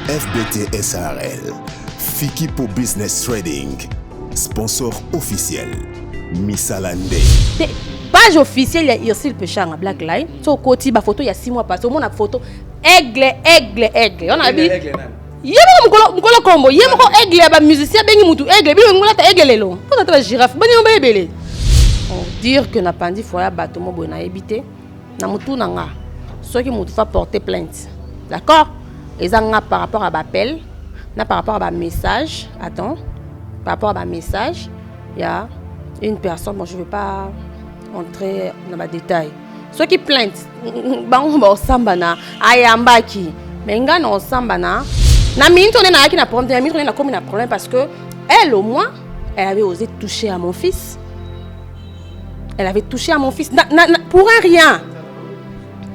FBT SARL, Fikipo Business Trading, sponsor officiel, Misalande. Page officielle, il y a Irsil Péchanga, Black Line. Sur le côté, la photo, il y a 6 mois passé. On a photo. Aigle. On a vu. Il y a un combo. Il y a un aigle, un musicien, un aigle. Il y a un aigle. Pour la girafe, dire que n'a pas dit foyer bateau mo bona habité na mutu nanga ceux qui mutu fa porter plainte, d'accord, et ça par rapport à l'appel na par rapport à message. Attends, par rapport à message, il y a une personne, moi je veux pas entrer dans les détails, ceux qui plainte bango sambana ayambaki mais nga no sambana na minto na qui na problème, na minto na comme na problème parce que elle au moins elle avait osé toucher à mon fils. Elle avait touché à mon fils pour un rien.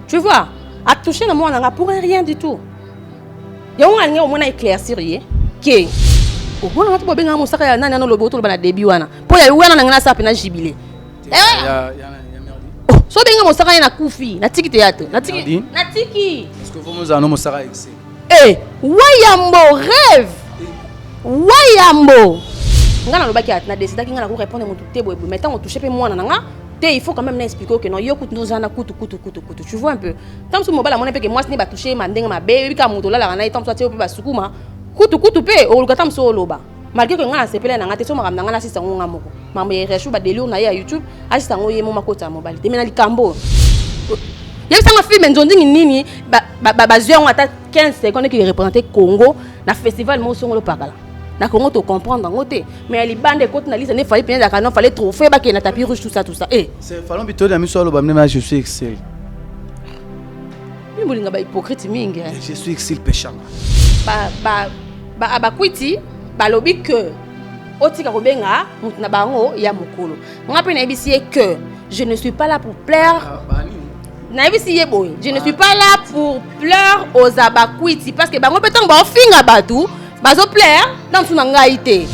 Tu vois, a touché à moi pour un rien du tout. Il y a au moins éclaircir que au moins on a bien moussa ya nana no lobo to bana début wana. Pour ya wana ngana sa pena jubilé. So bien moussa ya na kufi, na tiki théâtre, na tiki. Est-ce que vous nous moussa excès? Wayambo rêve. Wayambo. Ngana lobaki na décider ngana ko répondre mon tout boy mais tant on toucher pe moi nanga il faut quand même expliquer que non yo kutu nozana kutu tu vois un peu tant que mobile mon que moi ce n'est pas toucher mandenga ma bébé ka muto la na tant soit pe basukuma kutu pe o lukata mso loba malgré que ngana sepela na ngate so makam ngana sisa ngonga moko mama ye reshu ba delio na ya YouTube asisa ngo ye mo makota mobile temena likambo yebisa nga film nzondi nini ba zio ata 15 secondes qui représenter Congo na festival mo songo lo pakala. Na Congo te comprendre ngote mais les bandes côté na liste ne fallait bien d'accord, fallait trophée ba na tapis rouge tout ça c'est fallait plutôt la mission lo mais je suis excel mi bolinga ba hypocrite mingi je suis excel péchant ba kwiti ba lobi que otika ko benga mutu na bango ya mokolo ngape na bisi que je ne suis pas là pour plaire na bisi boy je ne suis pas là pour plaire aux abakwiti parce que bango petang ba finga batu bazo plaire dans son angaité.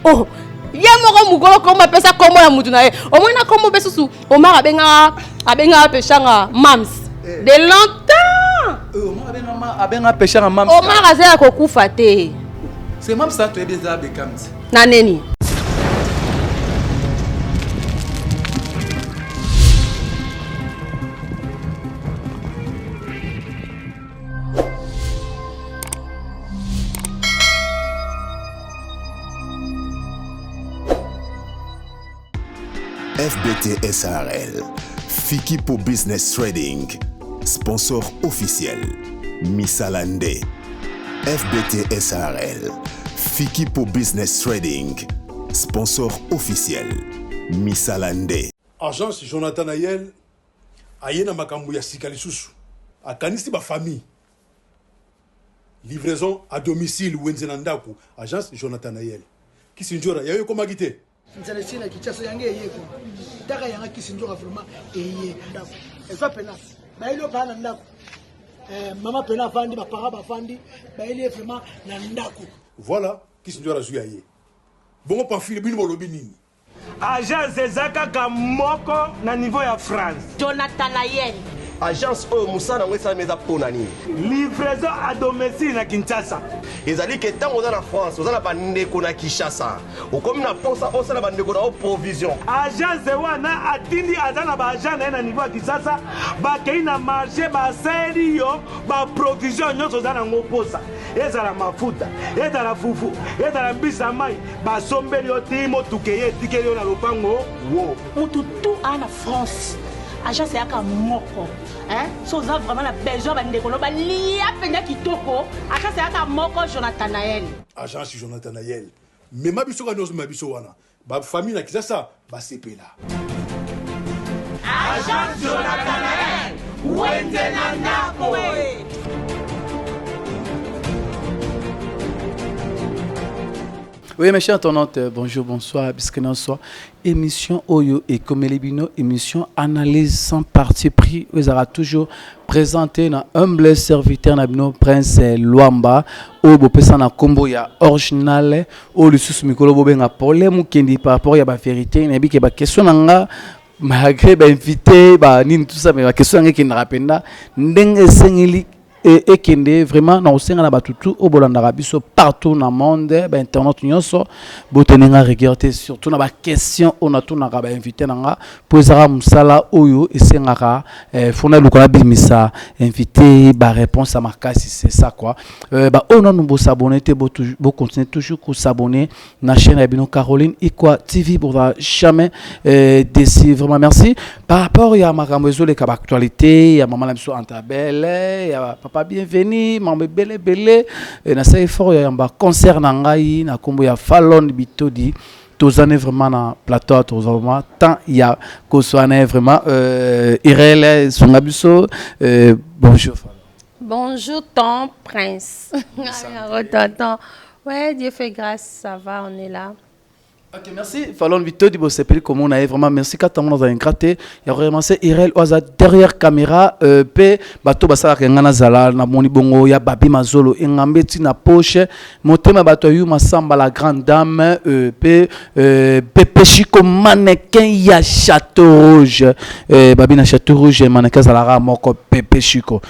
Oh, ya moko mugolo komba pesa kombo ya mutu na ye. Au moins na kombo besusu Omar abenga peshanga mams. De longtemps. Omar abenga peshanga mams. Omar azela kokufa te. C'est mams ça tu es déjà bekams. Na neni. FBT SARL, Fikipo Business Trading, sponsor officiel, Misalande. FBT SARL, Fikipo Business Trading, sponsor officiel, Misalande. Agence Jonathan Ayel, ayena makambu ya sikali susu, akanisi ba famille. Livraison à domicile Wenzenandaku, agence Jonathan Ayel. Kisinjora, yayo komagite. Nzalesina kichaso yange yeko taka yanga kisinjora vraiment eye ndako efa pena bailo bana ndako mama pena fandi ba para ba fandi baile vraiment na ndako voilà kisinjora zuyaye bongo pamphile bino bolobi nini agence ezaka moko na niveau ya France Jonathan Ayel agence oyo musana ngwesa meza pona nini livraison à domicile na Kinshasa ezali ke tango za na France oza na bandeko na Kinshasa okomi na posa osala bandeko na provision agence wana atindi azana ba agent na niveau ya Kinshasa bakei na marché baseli yo ba provision nyonso za na ngoposa ezala mafuta ezala fufu ezala mbisa mai basombeli yo timo tukeye tikeli yo na lopango wo mutu tout en France agence yaka moko hein so za vraiment la besoin bandeko no balia penya kitoko agence yaka moko Jonathan Ayel agence Jonathan Ayel mais mabiso ka nozo mabiso wana ba famille na Kinshasa ba sepela agence Jonathan Ayel Wenzenandaku. Oui, mes chers internautes, bonjour, bonsoir, bisous, émission Oyo et Komelibino, émission analyse sans parti pris. Vous aurez toujours présenté un humble serviteur Nabino Prince Luamba, au Bopesa na combo ya original, au Lusus Mikolo Bobenga problème ou qui par rapport à la vérité, n'a pas question nanga. Malgré invité, nini tout ça, mais la question qui n'a pas ndenge sengeli et kende vraiment na osenga na batutu o bolandaka biso partout dans le monde ba internet nyonso botenenga regarder surtout na ba question on a tout na ba invité nanga posera musala oyo esengaka fona lukola bimisa invité ba réponse à makasi c'est ça quoi ba on nous s'abonner te bo continuer toujours à s'abonner na chaîne ya bino Caroline Ikwa TV pour jamais décider vraiment merci par rapport à ma ramezole ka actualité ya maman la biso Antabelle ya papa bienvenue mambe bele na ça effort ya ba concert na ngai na kombo ya Fallon Bitodi tozane vraiment na plateau tozama tant il y a kosoane vraiment Irel Songabiso bonjour Fallon. Bonjour ton prince. Tonton. Ouais, Dieu fait grâce, ça va, on est là. Ok, merci. Fallon Vito di Bossepeli, comme on a vraiment merci quand on a graté. Il y a vraiment c'est Irel Oza derrière caméra. Pe bato basala kengana zala na moni bongo ya babi mazolo engambeti na poche. Motema bato yu masamba la grande dame. Pe Pepe Chico mannequin ya Château Rouge. Babi na Château Rouge mannequin zala moko Pepe Chico.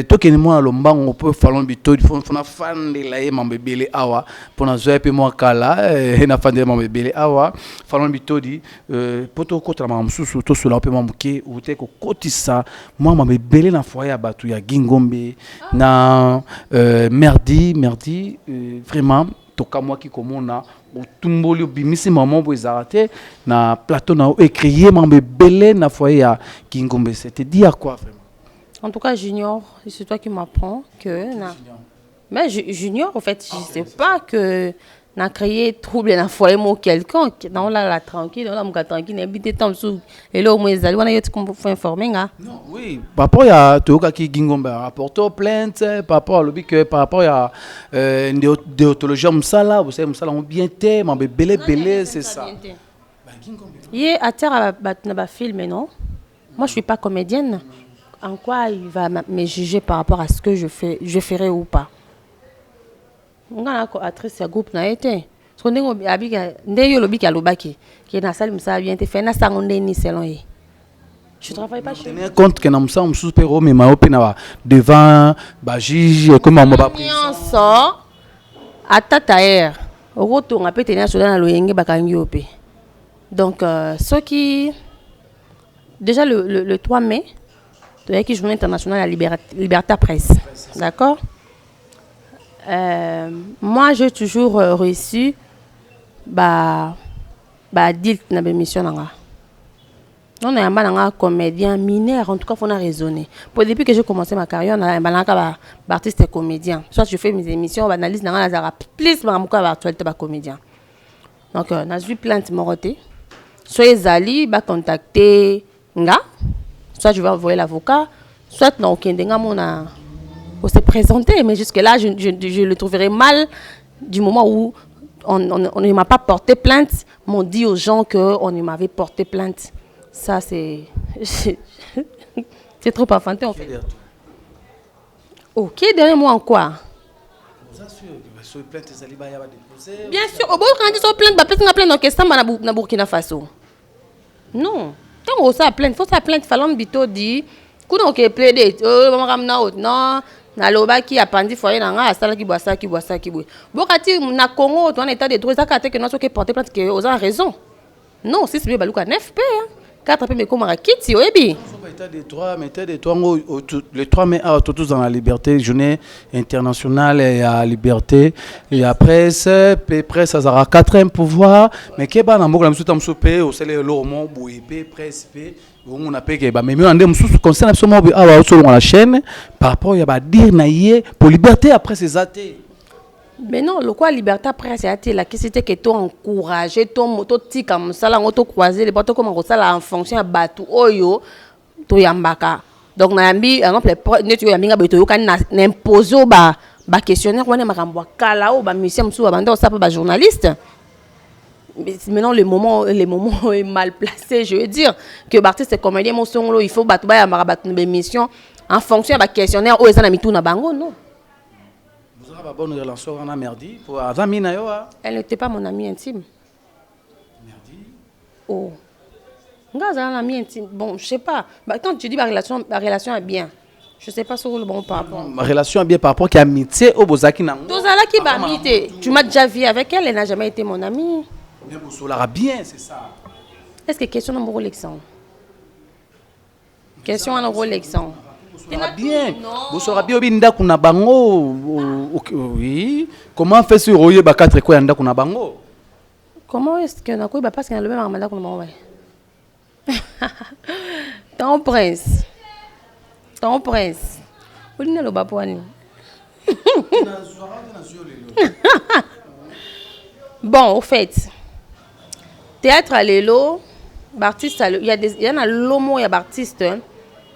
Toke ni mona lombango pe Fallon Vito di fona fan de la mambebele awa. Pona zoe pe mo kala na fan de mambebele awa Fallon Bitodi poto kota ma msusu to sula pe mamuke ute ko kotisa moi ma bebele na foyer batu ya Gingombe na merdi vraiment toka moi ki komona otumboli bimisi maman bo ezarate na plateau na écrier ma bebele na foyer ya Gingombe c'était dit à quoi vraiment En tout cas Junior, c'est toi qui m'apprends que mais Junior en fait, je sais pas que n'a créé trouble dans foyer mo quelqu'un dans la tranquille dans la muka tranquille n'habite tant sous et là au moins ils wana yote comme faut informer nga non oui par rapport à toka ki Gingombe rapporteur plainte par rapport à l'obi que par rapport à déontologie musala vous savez musala on bien té ma belé c'est ça bah Gingombe yé à terre na ba film non moi je suis pas comédienne en quoi il va me juger par rapport à ce que je ferai ou pas nga ko actrice ya groupe na été so ndengo abika ndeyo lobiki alobaki ki na salle musa bien te fait na sango ndeni selon ye je travaille pas chez tenir compte que na musa musu pe ro mais ma opina devant ba juge comme on ba pris ça atata hier retour on peut tenir sur na loyenge bakangi opé donc ce qui déjà le 3 mai de la journée internationale à la liberté presse d'accord. Moi j'ai toujours reçu deal na émission nanga. Non na yamba nanga comédien mineur en tout cas faut na raisonner. Pour depuis que j'ai commencé ma carrière na yamba nanga artiste et comédien. Soit je fais mes émissions, analyse nanga nazara plus ba muka ba actualité ba comédien. Donc na eu plainte moroté. Soit ezali ba contacter nga, soit je vais envoyer l'avocat, soit na okendenga mona pour se présenter, mais jusque-là, je le trouverais mal du moment où on ne m'a pas porté plainte, m'ont dit aux gens qu'on ne m'avait porté plainte. Ça, c'est c'est trop enfantin, en fait. Ok, derrière moi, en quoi? Bien sûr, au bout quand ils sont plaintes, peut-être qu'on a plainte dans question na Burkina Faso. Non, tant qu'on ça plainte, faut ça plainte. Fallon Bito dit, qu'on a plaidé, on ramena autre, non. Na loba qui a pandi foyer nanga asala ki boisa ki bokati na Congo ton état de droit ça que non que porter plainte que aux en raison non si c'est baluka 9 p 4 p mais comment rakiti oyebi état de droit le 3 mai à tous dans la liberté journée internationale et à liberté et après ça presse ça aura 4 pouvoir mais que ba na mboka la msuta msope au sele lo mo boyebe presse pe on a payé mais on a des concernant absolument sur la chaîne par rapport à dire naïe pour liberté après ces athées. Mais non, le quoi liberté après ces athées la question c'était que toi encourager ton moto ti comme ça là on te croiser les bateaux comme ça là en fonction à bateau oyo to yambaka donc na yambi par exemple netu yambi nga beto yo kan na imposer ba questionnaire on est makambo kala o ba musicien msu ba banda ça pas ba journaliste. Mais maintenant le moment est mal placé, je veux dire que l'artiste est comédien mon son il faut battre ba marabat une émission en fonction de questionnaire ou ezana mitu na bango non. Vous avez une bonne relation on a merdi pour Azami na yo. Elle n'était pas mon amie intime. Merdi. Oh. Nga za amie intime. Bon, je sais pas. Quand tu dis ma relation est bien. Je sais pas sur le bon par rapport. Ma relation bien par rapport à amitié au Bozaki Nango. Tozala qui va amitié. Tu m'as déjà vu avec elle, elle n'a jamais été mon amie. Mais vous saurez bien, c'est ça. Est-ce que question de mon Rolex? Question à Rolex. Vous saurez bien. Vous saurez bien obinda kuna bango. Oui. Comment faire sur Royer ba 4 quoi yanda kuna bango? Comment est-ce que Nakoui va parce qu'il a le même armada qu'on m'a Ton prince. Ton prince. Vous dites le bapouani. Bon, au fait, théâtre à l'élo, artiste, il y en a l'homo, il y a artiste,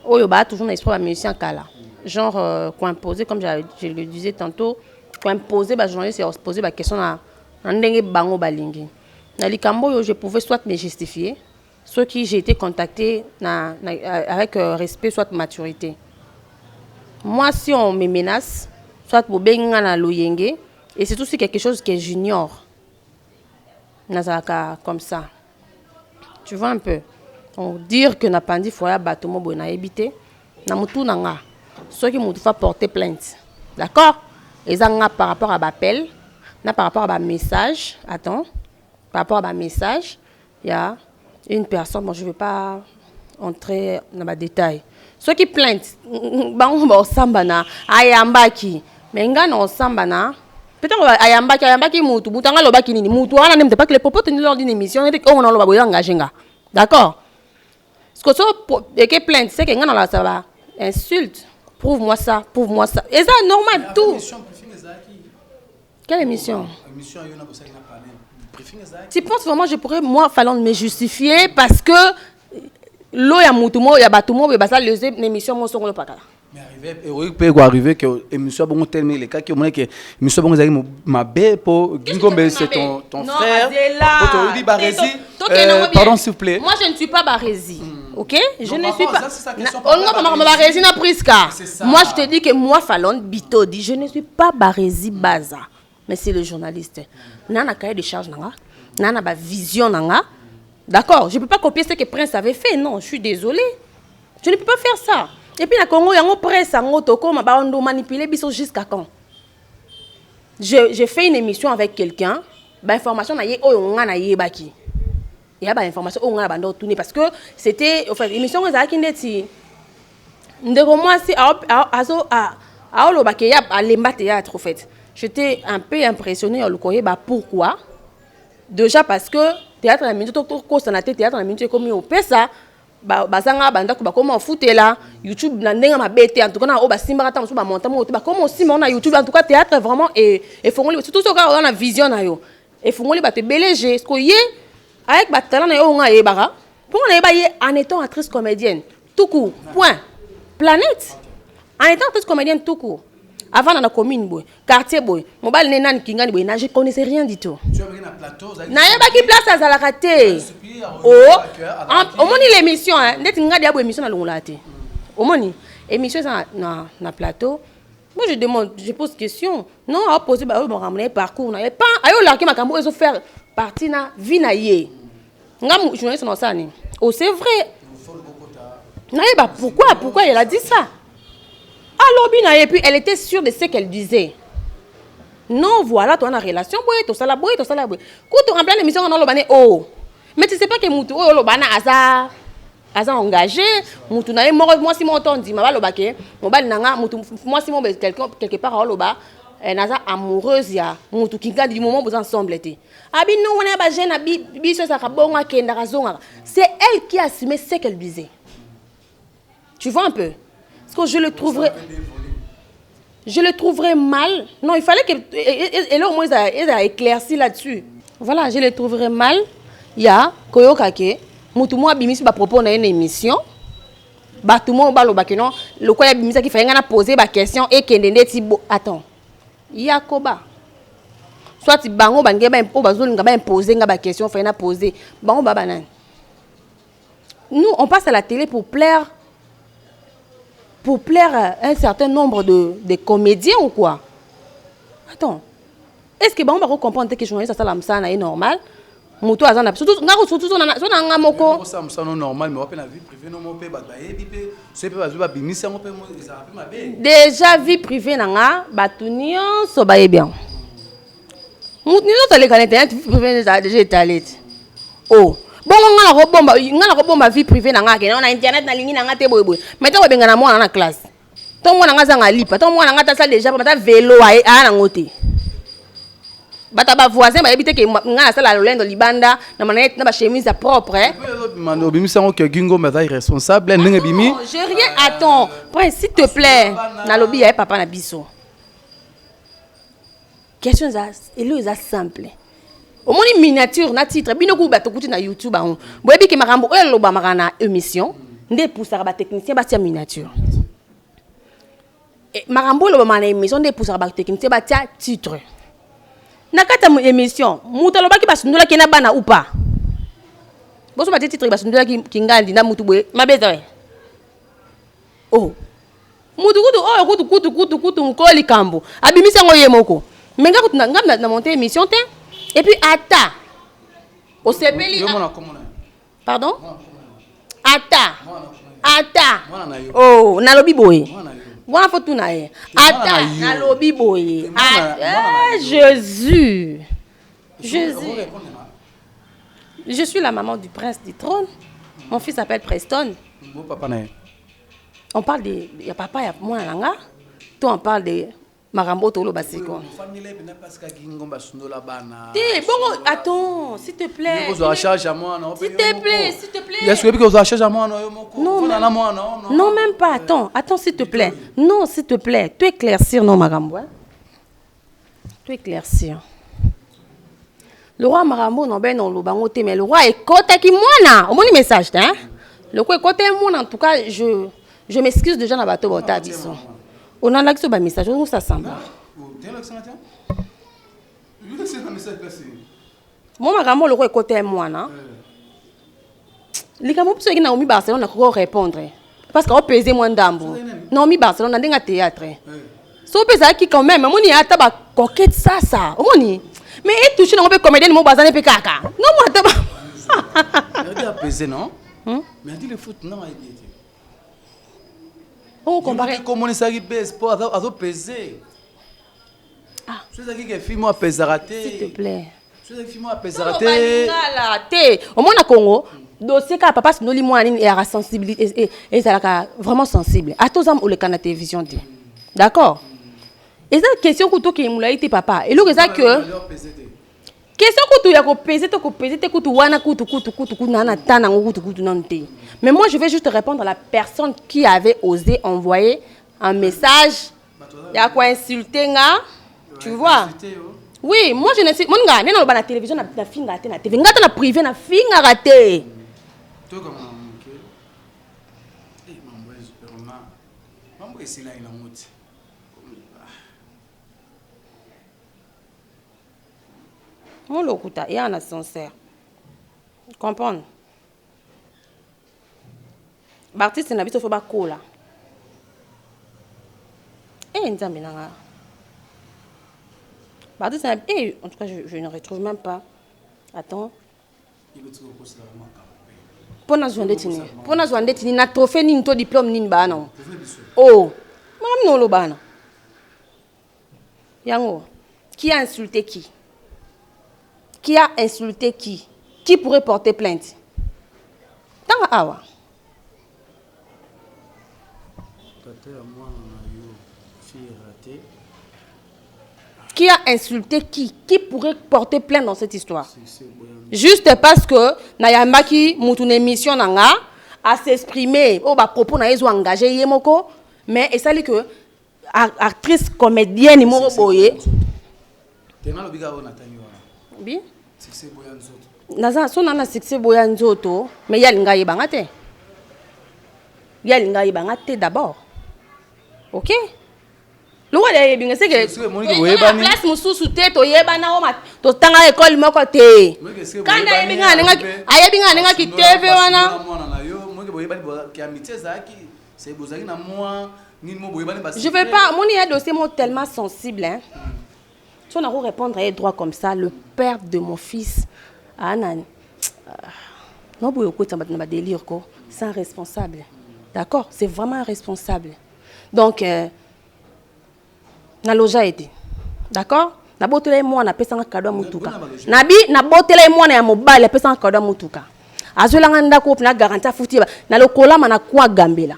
où il y a toujours un esprit de musicien kala. Genre, composer, comme je le disais tantôt, composer, journaliste, c'est poser la question à un bango balingi. Dans les Cambo, je pouvais soit me justifier, soit qui j'ai été contacté avec respect, soit maturité. Moi, si on me menace, soit pour benga na loyenge, et c'est aussi quelque chose qui est junior. Nazaka comme ça. Tu vois un peu. On dire que n'a pas dit foya batomo bona habité, na mutu nanga. Ceux qui m'ont fait porter plainte. D'accord? Et ça par rapport à l'appel, par rapport à message, attends. Par rapport à un message, il y a une personne, bon, je ne vais pas entrer dans les détails. Ceux qui plaignent, Sambana, Ayambaki, mais on Sambana, peut-être Ayambaki, Moutou, Moutanga Lobaki, Moutou, on n'aime pas que les propos tenus lors d'une émission, on a engagé. D'accord? Ce que tu plainte, c'est que ça va insulte. Prouve-moi ça, prouve-moi ça. Et ça, normal, tout. Quelle émission? Tu penses vraiment que je pourrais, moi, falloir me justifier parce que l'eau, il y a Moutoumo, il y a Batoumo, il y a l'émission, moi, sur le Pakala. Mais il peut arriver que l'émission bon tellement les cas qui ont que l'émission bon avez ma belle pour Gingombe c'est ton frère. Pardon s'il vous plaît. Moi je ne suis pas Barési. OK? Je ne suis pas. On va Barési na Priska. Moi je te dis que moi Fallon Bitodi, je ne suis pas Barési Baza. Mais c'est le journaliste. Nana cahier de charge nanga. Nana ba vision nanga. D'accord? Je ne peux pas copier ce que Prince avait fait. Non, je suis désolée. Je ne peux pas faire ça. Et puis, la Congo, il y a un presse, on manipuler jusqu'à quand? J'ai fait une émission avec quelqu'un, l'information n'a pas été baki. Il y a une information parce que c'était, enfin, l'émission on a dit, théâtre, en fait. J'étais un peu impressionnée pourquoi? Déjà parce que théâtre, la minute, théâtre, la minute, comme on fait ça. Bazanga banda ko comment fouter là YouTube na ndenga mabete en tout cas na o basimba ta musu ba monta mo ba comment aussi on a YouTube en tout cas théâtre vraiment et fongoli surtout ce cas on a vision na yo et fongoli ba te beleger ce que yé avec ba talent na yo nga e bara pour on ba yé en étant actrice comédienne tout court point planète en étant actrice comédienne tout court avant dans la commune boy quartier boy mobile nenan kingani boy na je connaissais rien du tout tu as pris un plateau na yeba ki place à la raté au moins l'émission hein net ngadi abo émission na longola té au moins émission na plateau moi je demande je pose question non à poser ba bon ramener parcours na pas ayo la ki makambo ezo faire partie na vie na yé ngam journaliste na ça ni oh c'est vrai na yeba pourquoi elle a dit ça. Alors, et puis elle était sûre de ce qu'elle disait. Non, voilà, tu as une relation, tu as la boy. Quand tu remplis l'émission, on a le oh. Mais tu sais pas que Moutou, oh, le a engagé. Moutou, moi, si mon ton dit, moi, si mon quelqu'un, quelque part, oh, le naza amoureuse, ya Moutou, qui garde du moment où vous ensemble. C'est elle qui a assumé ce qu'elle disait. Tu vois un peu? Parce que je le trouverais mal. Non, il fallait que... Et là, au moins, ils ont éclairci là-dessus. Voilà, je le trouverais mal. Il y a Koyo Kake. Moutoumou a bimis propos dans une émission. Batoumo ba lo bakeno. Le Koyo a bimis qui fait une poser ma question et qui est attends. Il y a Koba. Soit tu bango bangé ba bazol ngaba imposer ngaba question fait na poser. Bango ba banan. Nous, on passe à la télé pour plaire à un certain nombre de comédiens ou quoi? Attends. Est-ce que on va comprendre que les journalistes ça est normal? Mutu azana surtout ngako surtout sona nga moko. Ça me normal mais on la vie privée non mon pe ba yebi pe c'est pe ba bimisa mon pe mo ça pe ma be. Déjà vie privée nanga batunion so ba bien. Mutu no tole kan internet vie privée déjà étalé. Oh, bon nga na robomba vie privée nanga ke na internet na lingi nanga te boy. Mais to benga na mwana na classe. To mwana nga zanga lipa, to mwana nga ta salle déjà ba ta vélo a na ngote. Bata ba voisin ba ebite ke nga na sala lolendo libanda na manette na ba chemise propre. Mano bimisa ngo ke gingo mais irresponsable ndenge bimi. J'ai rien attends, prince s'il te plaît. Na lobby ya papa na biso. Question za elo za simple. Au moins miniature na titre bino ku bato kuti na YouTube on. Boyebi ke makambo oyo loba makana émission ndé poussaka ba technicien ba tia miniature. Et makambo loba makana émission ndé poussaka ba technicien ba tia titre. Nakata émission mutu alobaki basundola kena bana ou pas boso ba titre basundola ki ngandi na mutu boye mabeza we oh mutu kutu nkoli kambo abimisa ngoye moko menga kutu na monter émission te et puis ata au sepeli pardon ata oh na lobi boye Voilà faut tout naïe. Attends, na lobi boye. Jésus. Je suis la maman du prince du trône. Mon fils s'appelle Preston. On parle de ya papa ya moi langa. Toi on parle de Marambo Tolo Basiko. Bon, attends, s'il te plaît. S'il te plaît, s'il te plaît. Est-ce que vous achetez à moi non, même pas. Attends, s'il te plaît. Non, s'il te plaît. Tu éclaircir, non, Marambo. Tu éclaircir. Le roi Marambo, non, ben, non, le bangote, mais le roi est côté qui moi, au moins, message, hein. Le roi est côté moi, en tout cas, je m'excuse déjà dans le bateau, on a l'accès au message, où ça semble. Moi, Marambo, le roi est côté moi, non. Les gamins qui sont au Barcelone, on a répondre. Parce qu'on pèse moins d'ambo. Non, mi Barcelone, on a un théâtre. Si on pèse qui quand même, on y a tabac coquette ça. On y. Mais et touché on peut comédien mon bazar pe kaka. Non moi tabac. Il a pesé non? Mais dit le foot non, il dit. On compare comment ça qui pèse pour à peser. Ah, c'est ça qui est film moi pèse raté. S'il te plaît. C'est ça qui film moi pèse raté. Au moins à Congo. Dossier car papa nous lit moi et à sensibilité et ça là vraiment sensible à tous hommes ou le canal télévision d'accord et ça question que toi qui moula été papa et le ça que question que tu y a ko peser que tu wana kutu nana tana kutu nante mais moi je vais juste répondre à la personne qui avait osé envoyer un message il y a quoi insulter nga tu vois. Oui, moi je ne sais mon gars n'est dans la télévision na finga na TV ngata na privé na finga raté. Toi comme OK. Eh mambo est superman. Mambo est là il a monté. Mon lokuta et en sincère. Comprendre. Baptiste na biso fo ba kola. Eh nzambe nanga. Baptiste na en tout cas je ne retrouve même pas. Attends. Pona zwande tini na trophée ni to diplôme ni bana. Oh. Mam no lo bana. Yango. Qui a insulté qui? Qui a insulté qui? Qui pourrait porter plainte? Tanga awa. Qui a insulté qui? Qui pourrait porter plainte dans cette histoire? Juste parce que Nayamaki mutune émission nanga à s'exprimer au bas propos na yezo engagé yemoko mais et ça dit que actrice comédienne ni moro boye. Bi? Naza so nana succès boya nzoto mais yalinga yebanga te. Yalinga yebanga te d'abord. OK? Le roi de bien c'est que la place mususu te to yebana o ma to tanga école moko te. Kanda yebinga nenga ki TV wana. Je vais pas mon y a dossier mon tellement sensible hein. Si on a répondre à droit comme ça, le père de mon fils Anani. Non, vous écoutez, ça m'a délire quoi. C'est un responsable. D'accord? C'est vraiment un responsable. Donc, na loja été. D'accord? Na botele moi na pesa un cadeau mutuka. Nabi na botele moi na mobile pesa un cadeau mutuka. Azola nganda ko na garantie futi na lokola mana kwa gambela.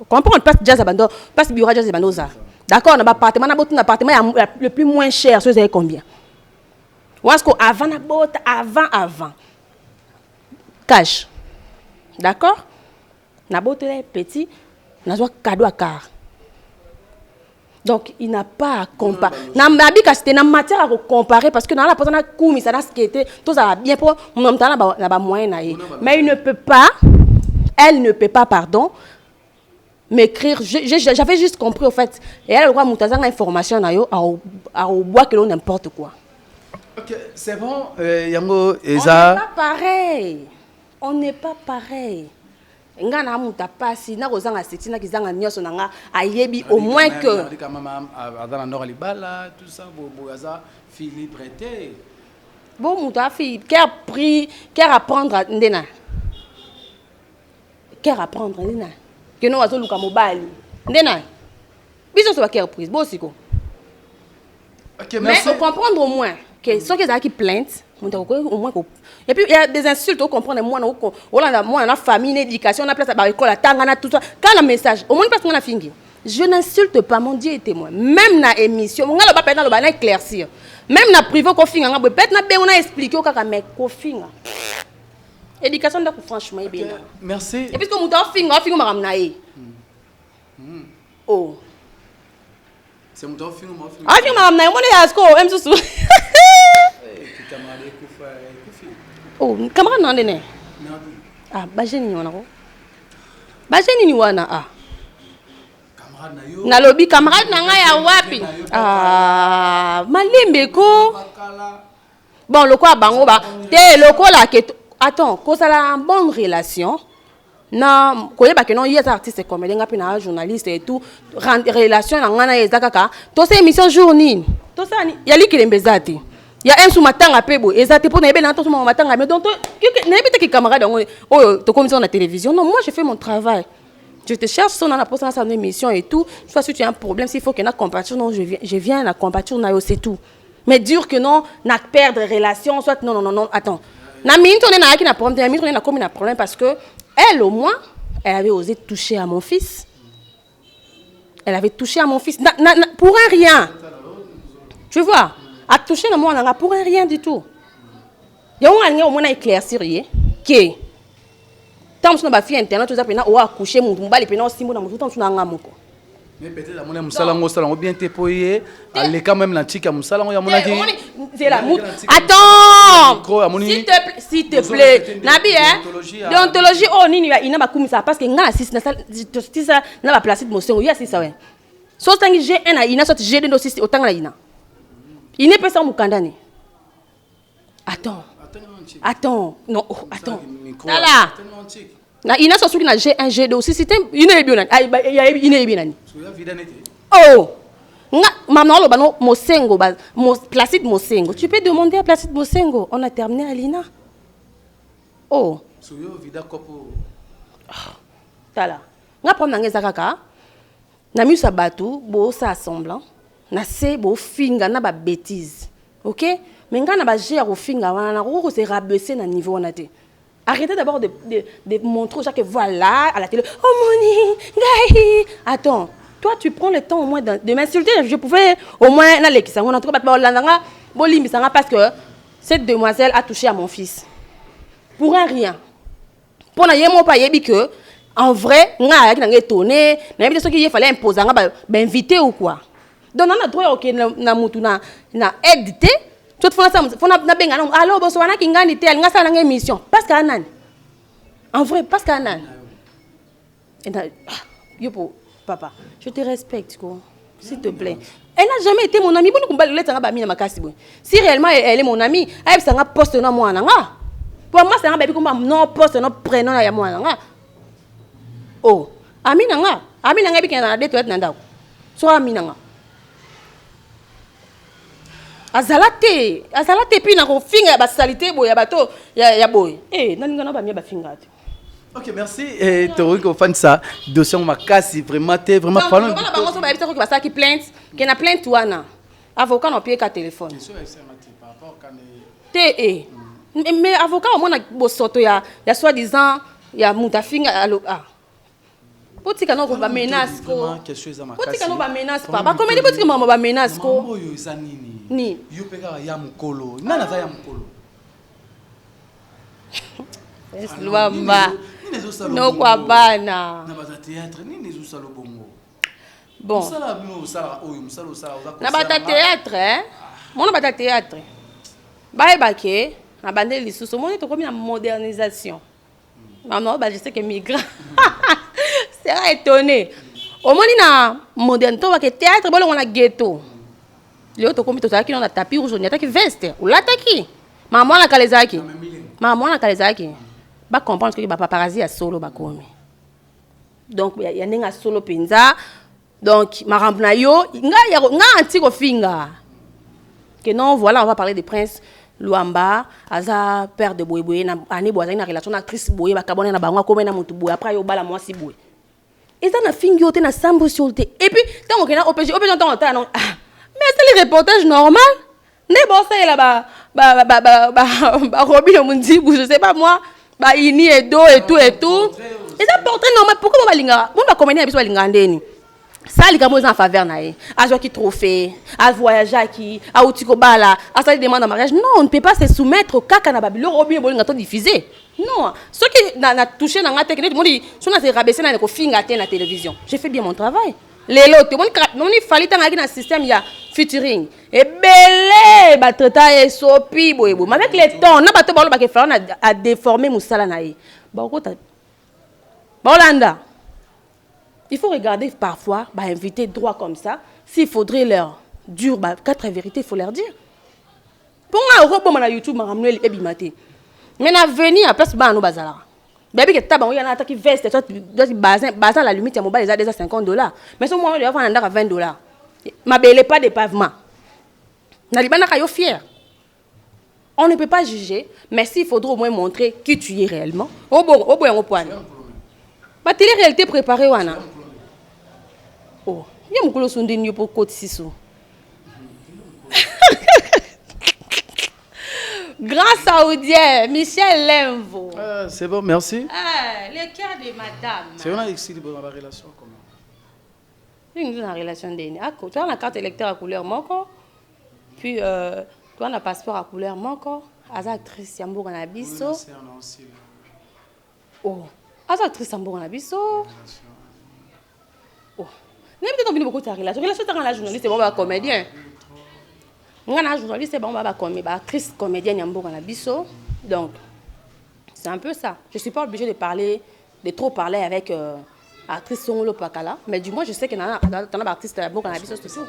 Comprendre pas jazz abando, pas bureau jazz abando ça. D'accord, na ba appartement na botu na appartement le plus moins cher, vous savez combien? Ou est-ce que avant na bot avant. Cash. D'accord? Na botele petit, na zo cadeau à car. Donc, il n'a pas à comparer. C'était une matière à comparer parce que dans la personne a commis ça, tout ça va bien pour mon temps là moyen. Mais il ne peut pas, elle ne peut pas, pardon, m'écrire. J'avais juste compris au fait. Et elle a le droit de information à bois que l'on n'importe quoi. Ok, c'est bon. Yango, Eza. On n'est pas pareil. On n'est pas pareil. Nga na muta pasi na kozanga setina kizanga nyoso nanga ayebi au moins que dans nord libala tout ça boaza Philippe Breté bon muta fi qui a apprendre ndena qui apprendre ndena que no azo luka mobali ndena biso so ba qui prise bo siko. OK, mais on comprendre au moins que ceux qui ont qui plainte au moins. Et puis il y a des insultes, on comprend moi on a la famille, l'éducation, on a place à l'école, tangana tout ça. Quand le message, au moins parce qu'on a fini. Je n'insulte pas, mon Dieu est témoin. Même dans l'émission, on a pas dans le éclaircir. Même dans privé qu'on finit, on peut-être on a expliqué au cas mais qu'on finit. Éducation donc franchement bien. Merci. Et puis comme on finit on ramnaé. Oh. C'est mon temps finit moi. Ah finit ramnaé, on est à score, même sous. Oh, camarade non dene. Ah, bajeni ni wana ko. Bajeni ni wana ah. Camarade na yo. Na lobi camarade na nga ya wapi? Ah, malimbe ko. Bon, le quoi bango ba. Te loko la que attends, ko ça la en bonne relation. Na koyeba que non y a artiste comédien ngapi na journaliste et tout relation na ngana ezakaka. To c'est émission journée. To ça ya likilembezati. Il y a un sous matanga pebo exactement pour n'aimer l'entendre sur matanga mais donc n'aimer tes camarades oh tu comme sur la télévision non moi j'ai fait mon travail je te cherche sur la poste dans sa émission et tout soit si tu as un problème s'il faut qu'il y ait une compassion non je viens la compassion c'est tout mais dire que non n'a perdre relation soit non attends na minute on est na qui n'a problème na minute on est na comme un problème parce que elle au moins elle avait osé toucher à mon fils elle avait touché à mon fils pour un rien tu vois à toucher le monde pour rien du tout. Il y a au moins éclaircir que tant que ma fille internet tout ça pena ou accoucher mon mbali pena aussi mon tout temps na ngamoko. Mais peut-être la monnaie musalango salango bien tépoyer aller quand même l'antique musalango ya monaki. C'est la attends. S'il te plaît. Nabi déontologie oh nini ina makumisa parce que ngana six na ba place de mosengo ya six ouais. So tangi G1 na ina so G2 no six otanga na ina. Il n'est pas sans Moukandani. Attends. Non, attends. Là. Il n'a pas de G1, G2 aussi. C'est il est bien. Il est bien. Oh. Maman, Mosengo, Placide Mosengo. Tu peux demander à Placide Mosengo. On a terminé à Lina. Oh. Tala. Nga prendre ngeza kaka. Na miu sabatu, bo sa semblant. Na se bo finga na ba bêtise. OK? Mais quand na ba gère au finga wana na ko se rabaisser na niveau wana te. Arrêtez d'abord de montrer chaque voilà à la télé. Oh moni, gai. Attends, toi tu prends le temps au moins de m'insulter, je pouvais au moins na lekisa on en tout cas ba landanga bolimi sanga parce que cette demoiselle a touché à mon fils. Pour un rien. Pour na yemo pa yebi que en vrai, nga ki na étonné, na yebi ce qu'il fallait imposer nga ba inviter ou quoi. Donc on a droit OK na mutu na édité tout fona ça fona na benga non alors boso wana kingani te nga sala nga émission parce que anan en vrai parce que anan et yo papa je te respecte quoi s'il te plaît elle n'a jamais été mon amie bon kumbali leta nga ba mina makasi bon si réellement elle est mon amie elle ça nga poste na moi nga pour moi ça nga ba bi komba non poste non prénom ya moi nga oh amina nga bi kana de toilette na ndako so amina nga azalate puis na ko finga ba salité boya bato ya boy nalinga na ba mia ba finga te. Ok, merci. Et Tori ko fan ça dossier ma casse vraiment t'es vraiment parlant. Donc on va ba ebisa ko ba ça qui plainte, que na plainte wana. Avocat no pied ka téléphone. Mais avocat au moins bosoto ya soi-disant ya mutafinga alo potika no ba menace ko potika no ba menace pa ba comédie potika mama ba menace ko moyo isa nini ni yo peka ya mukolo nana za ya mukolo Luamba no kwa bana na ba théâtre nini zo salo bongo bon sala bino sala oyo musalo sala na ba théâtre mona ba théâtre ba ebake na bande lisusu mona to komi na modernisation maman bah je sais que migrant sera étonné au moins na moderne to ba ke théâtre bolo na ghetto leo to komi to taki na tapis rouge ni ataki veste ou lataki maman na kalezaki ba comprendre que ba paparazzi a solo ba komi donc ya nenga solo penza donc marambo na yo nga anti ko finga que non voilà on va parler des princes Luamba aza père de Boye na ani boza na relation na actrice Boye ba kabona na bango comme na mutu Boye après yo bala mwasi Boye et ça na fingi yote na sambo sur et puis tant que na OPG non mais c'est le reportage normal ne bossa là ba Robin Mundibu je sais pas moi ba ini edo et tout et ça portrait normal pourquoi ba linga on va communiquer biso ba linga ndeni ça les gars en faveur naé a joué qui trophée a voyager qui a outiko bala a ça demande en mariage non on ne peut pas se soumettre au caca na babilo robin bolinga to diffuser non ce qui na touché na ngate que moni so na se rabaisser na ko finga te na télévision j'ai fait bien mon travail les lots mon il fallait tanga na système ya featuring et belé ba treta et sopi boyebo mais avec les temps na bato balo ba ke faire a déformer musala naé ba ko ta Bolanda. Il faut regarder parfois, inviter droit comme ça. S'il faudrait leur dire 4 vérités, il faut leur dire. Pour moi, on a YouTube, on a ebimate. Mais na venir à place ba no bazala. Baby que taban y en a qui veste, toi bazin la limite ya mobile déjà $50. Mais ce moment il va vendre à $20. Ma belle pas de pavement. Na libana kayo fier. On ne peut pas juger, mais s'il faudrait au moins montrer qui tu es réellement. Au point. Ba télé réalité préparée wana. Oh, il y a beaucoup de choses pour côté Sissou. Grand Saoudien, Michel Lemvo. C'est bon, merci. Le cœur de madame. C'est une équilibre dans la relation comment? Une relation d'année. Tu as la carte électeur à couleur moko. Puis tu as le passeport à couleur moko. As actrice Yambour na biso. Oh, as actrice Yambour na biso. Oh. Même quand on vient beaucoup de relation c'est la journaliste c'est bon ba comédien. Moi na journaliste c'est bon ba comédien, actrice comédienne Yambour na biso. Donc c'est un peu ça. Je suis pas obligée de trop parler avec actrice Songolo Pakala, mais du moins je sais que dans la artiste Yambour na biso c'est tout.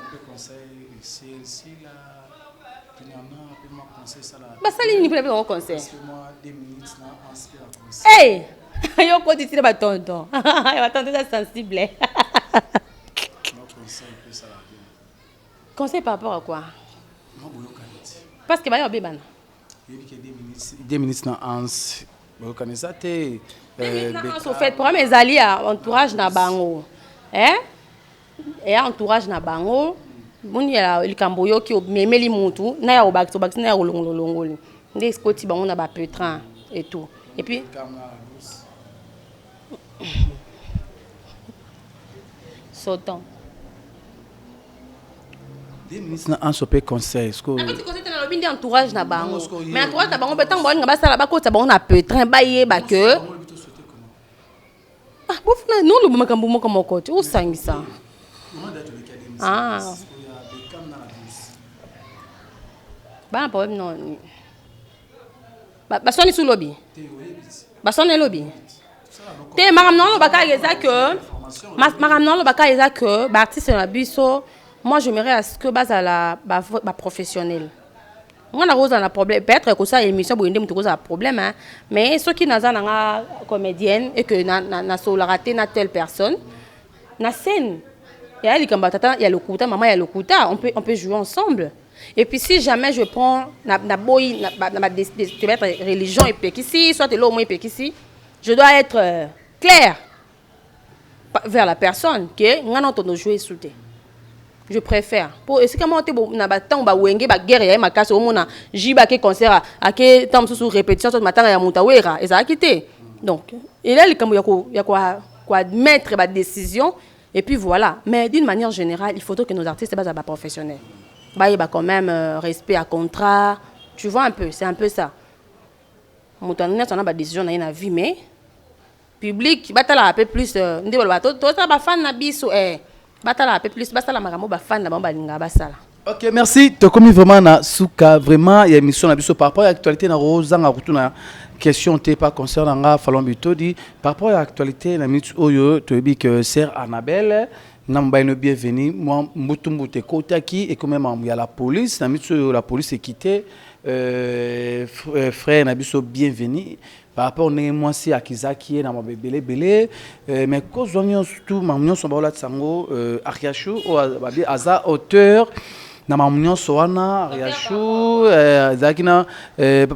Bah ça ligne pour le conseil. Hey, yo quoi tu ba tonton. Va tonton ça sensible. Conseil par rapport à quoi? Parce que bah bébana. 2 minutes na ans. Vous connaissez ça té en fait pour mes alliés entourage na bango. Et entourage na bango. Moni ya likamboyo ki memeli muntu na ya obakto na ya longolongoli. Ndé skoti bango na ba pétrin et tout. Et puis sautant. 2 minutes na un sopé conseil ce que tu conseil na lobby entourage na bango mais entourage na bango betango ba ngaba sala ba ko ta bango na pétrin ba yeba que bofuna non lo makambo moko moko tu usangisa ba problème non ba soni sous lobby ba soni lobby te maram non lo baka eza que maram non lo baka eza que ba artiste na biso. Moi, j'aimerais à ce que bazala ba professionnel. On a rose un problème. Peut-être que ça émission pour une un problème, mais ceux qui n'ont pas comédienne et que na raté na telle personne, na scène. Il y a le kouta, maman il y a le kouta. On peut jouer ensemble. Et puis si jamais je prends ma religion et pékissi, soit l'eau moins pékissi, je dois être clair vers la personne que on a jouer souté. Je préfère. Pour est-ce que moi on na batang ba wenge ba guerre ya makasi au mona jiba ke concert à ke tam sous répétition sur matin ya mutawera et ça a quitté. Donc il est comme il y a quoi admettre ma décision et puis voilà. Mais d'une manière générale, il faudrait que nos artistes soient professionnels. Bah il y a quand même respect à contrat. Tu vois un peu, c'est un peu ça. Mutawera on a ba décision na une vie mais public batala un peu plus ndi ba to ça ba fan na biso batala un peu plus basala makambo ba fan na ba linga basala. OK, merci. Tu commis vraiment na souka vraiment il y a émission na biso par rapport à l'actualité na rozanga kutuna question t'es pas concernant Fallon Bitodi par rapport à l'actualité na mitu oyo to bi que sœur Annabelle namba une bienvenue moi mbutumbu kotaki et quand même il y a la police na mitu la police est quitté frère na biso bienvenue par rapport au moi si akizaki na mabebele belé mais cause on surtout mamnyo sombola tsango Ariachu o babi aza auteur na mamnyo soana Ariachu zakina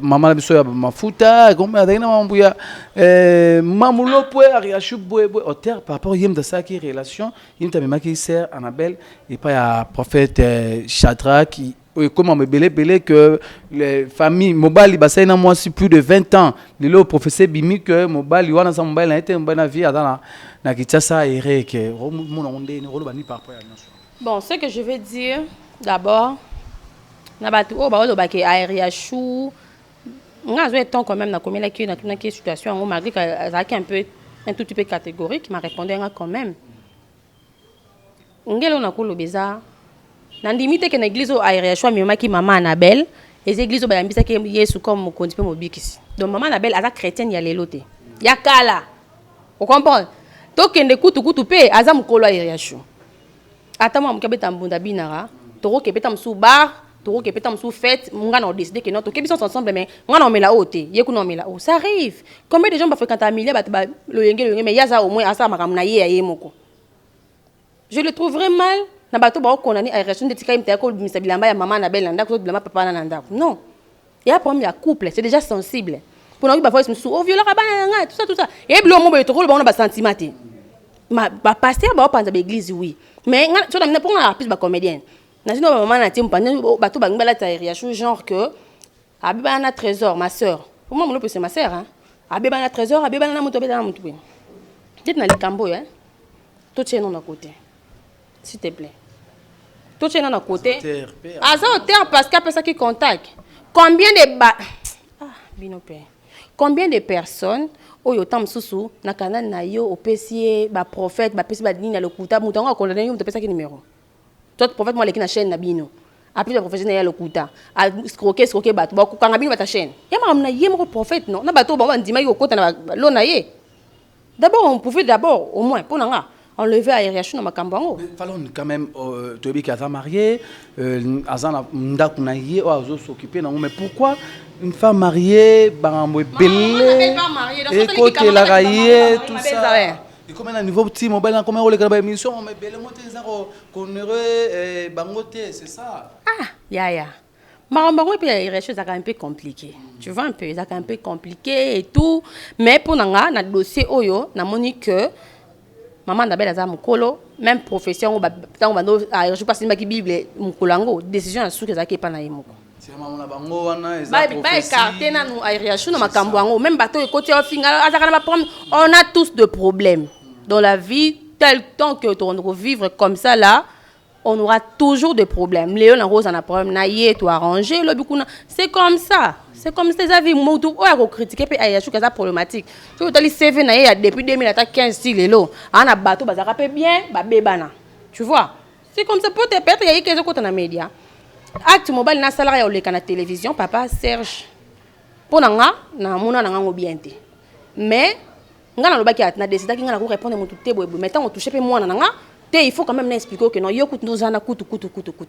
mama na biso ya mafuta comme adina mambuya mamulo po Ariachu boy auteur par rapport yem de ça qui relation yim tamema qui sert Annabelle et pas ya prophète Shadrach comme on me belé que les familles mobile bassin na moi si plus de 20 ans le professeur bimi que mobile wana sa mobile na été bonne vie dans na kitasa ere que mon onde ne rolo bani par rapport à nous. Bon, ce que je vais dire d'abord na batu o ba lo ba ke Ariachu nga zo étant quand même na comme la qui na toute situation on malgré que ça un tout petit peu catégorique m'a répondu quand même ngelo na ko lo beza nandimite que l'église au Ariachu mimaki maman Annabelle les églises ba yambisa ke Yesu comme mokonzi pe mobikisi donc maman Annabelle aza chrétienne ya lelote ya kala vous comprenez to kende kutu pe aza mukolo Ariachu ata moi mukabeta mbunda binara toro kebeta msu bar toro kebeta msu fête munga na décider que non to kebiso ensemble mais ngana on met la haute yeku na on met la haut ça arrive combien de gens ba fréquenter milliers ba lo yenge mais yaza au moins asa makamna ye ya yemoko je le trouverais mal na bato ba condamné à réaction de tika imta ko bimisa bilamba ya maman Annabelle nda ko bilamba papa na nda non il y a problème ya couple c'est déjà sensible pour nous ba fois sou au viola bana nga tout ça et bilo mo ba to ko ba na ba sentiment te ma ba pasteur ba panza ba église oui mais nga so na pour na artiste ba comédienne na sino maman na tim pande bato ba ngala ta réaction genre que abiba na trésor ma sœur pour moi mon c'est ma sœur hein abiba na trésor abiba na muto beta na muto pe dit na likambo hein tout tient non à côté s'il te plaît. Tout est dans notre côté. Parce qu'il y a personne qui contacte. Combien de personnes au yotam susu na kanal na yo au PC ba prophète ba PC ba dini na le kuta mutango condamné yo pesa ki numéro. Toi prophète moi les na chaîne na bino. Après le prophète na le kuta. A scroquer ba ba ku kanga bino ba ta chaîne. Ya ma na yé mo prophète non. Na ba to ba ndima yo kota na lo na yé. D'abord on pouvait au moins pour nanga enlever à Ariachu dans ma cambango. Fallon quand même Tobi qui a marié azana ndaku na yé o azo s'occuper non mais pourquoi une femme mariée bango belé et côté la raillé tout ça et comme un niveau petit mobile comme on les émission mais belé monter ça connaît bangoté c'est ça ya Marambango et puis Ariachu ça un peu compliqué tu vois un peu ça un peu compliqué et tout mais pour nanga na dossier oyo na monique maman Annabelle aza mukolo même profession tango bando je passe ma ki bible mukolango décision à sous que ça qui pas na yemoko c'est maman na bango wana eza profession ba carte na nu Ariachu na makambo ngo même bateau côté ofinga azaka na problème on a tous de problèmes dans la vie tel temps que on va vivre comme ça là on aura toujours des problèmes Léon en rose en a problème na yé tout arranger le bikuna c'est comme ça ces avis moto o ya ko critiquer pe Ariachu kaza problématique tu tali CV na yé depuis 2015 si lelo ana bateau bazaka pe bien ba bebana tu vois c'est comme ça peut-être yé kezo kota na média acte mobile na salarié au leka na télévision papa Serge ponanga na mona na ngo bien te mais ngana lobaki na décider ngana ko répondre moto te boye mais tant on toucher pe mona nanga il faut quand même expliquer que non yo kutu nozana kutu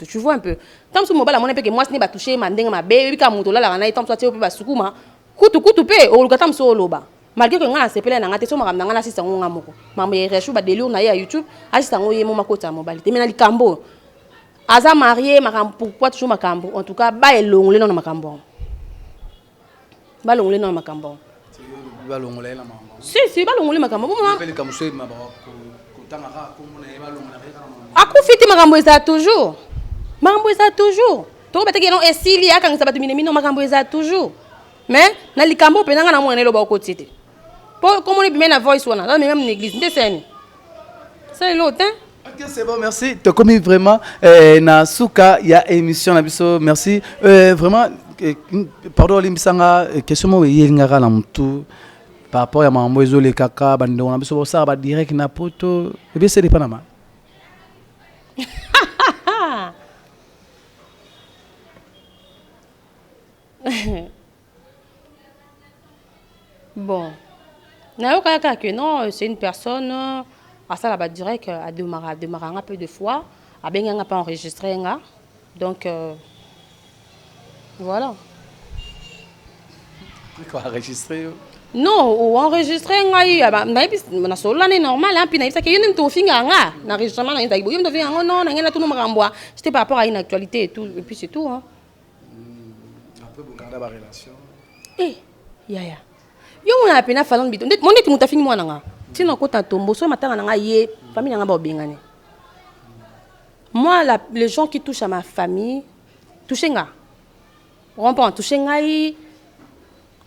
tu vois un peu tant que mobile amona pe que moi ce n'est pas toucher mandenga ma be ka moto la na tant soit pe ba sukuma kutu pe o lukata mso loba malgré que ngana sepela na ngate so makamna ngana sisa ngonga moko mama Ariachu ba délire na ya YouTube asisa ngo yemo makota mobile te mena likambo Aza marié, pourquoi toujours makambo? En tout cas, ba elongole non makambo. Ba longole non makambo. Ba longole na makambo. Si, ba longole makambo. Pele kamswe mabako kotanga ko mona ba longole. Akufiti makambo eza toujours. Makambo eza toujours. To bataki non esili akanga sabatu minemi non makambo eza toujours. Mais na likambo penanga na mwana loba ko tite. Po comme on est bien na voice wana, là même l'église, ndeseni. C'est l'autre hein. Ok, c'est bon, merci. Tu as commis vraiment na souka ya émission na biso. Merci. Vraiment pardon limbisanga question mo yengara na mtu par rapport à mambo ezole kaka bando na biso ça ba direct na poto. Et bien c'est des Panama. Bon. Que non, c'est une personne à ça là-bas direct à démarrer un peu de fois, à bien pas enregistré donc voilà. Quoi enregistrer? Non, ou enregistrer na solo là normal hein puis na ça que yene to finga nga na enregistrement na nda yene to finga non na ngena tout no makamboa c'était par rapport à une actualité et tout et puis c'est tout hein. Un peu bokanda ba relation. Yaya. Yo mona pena falon bito. Mon neti muta fini mwana nga. Tino kota tombo so matanga nga ye famille nga ba obengane. Moi les gens qui touchent à ma famille toucher nga. On peut toucher nga yi.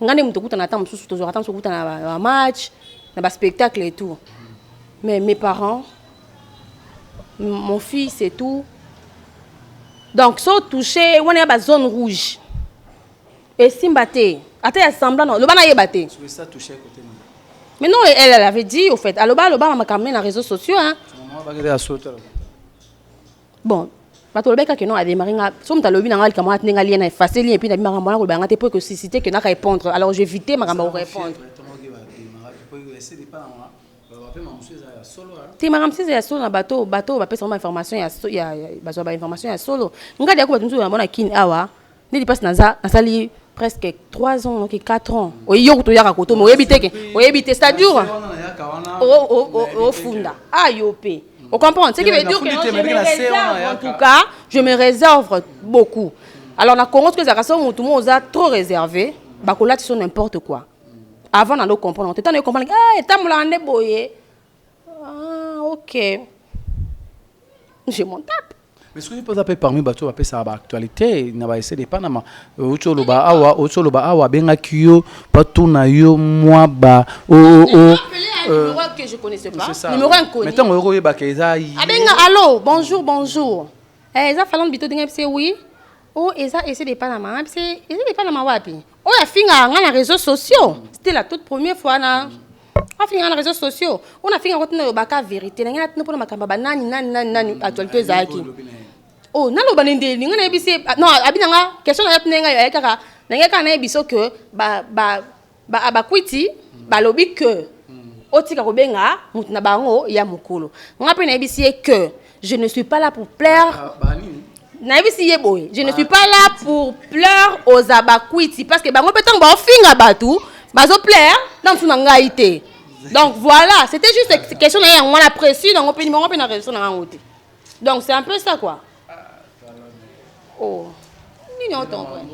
Ngane muto kuta na tam susu toujours attendre so kuta na match, na ba spectacle et tout. Mais mes parents mon fils et tout. Donc so toucher on est ba zone rouge. Et Simbate, attends, semblant non, le bana y est batté. Ça touché côté. Mais non, elle avait dit au fait, aloba m'a camé dans les réseaux sociaux hein. Bon, bato le bec que non a démarré somme ta lobi na ngal kama tenga lien na facile et puis na bimara mbona ko ba ngate pour que susciter que na répondre. Alors j'ai évité ma gamba répondre. Ti maram si ya solo na bato ba pesa ma information ya bazo ba information ya solo. Ngadi ko batunzu na bona kin awa. Ni passe na sali presque 3 ans, donc 4 ans. Oyo to yaka koto, mo yebite c'est dur. Au funda. Ayopé. On comprend, ce qui veut dire que je me réserve en tout cas, je me réserve beaucoup. Alors na Congo que ça sont tout monde trop réservé, ba ko là sont n'importe quoi. Avant on comprendre, on t'entend comprendre, tamula ande boyé. Ah OK. Je m'en tape. Mais ce que je peux appeler parmi bateaux appeler ça actualité n'a pas essayé de Panama ocholoba awa benga kyo patu na yo moi ba numéro que je connaissais pas numéro inconnu maintenant euro yeba keza abenga allô bonjour eza falon bito dinga pse oui eza essayé de Panama pse eza de Panama wapi ya finga nga na réseaux sociaux c'était la toute première fois na on finit dans les réseaux sociaux. On a fini en retenant baka vérité. On a tenu pour makamba nani actualité zaki. Oh, nalo banende ni ngana ebisi non abinanga question na yatenga ya kaka na ebiso que ba kwiti ba lobi que otika ko benga mutna bango ya mukolo. Ngape na ebisi que je ne suis pas là pour plaire. Na ebisi yeboy, je ne suis pas là pour plaire aux abakwiti parce que bango petang ba finga batu bazo plaire dans son ngaité. Donc voilà, c'était juste une question on a précis donc on peut numéro na raison na ngote. Donc c'est un peu ça quoi. Oh. Ni non ton vrai.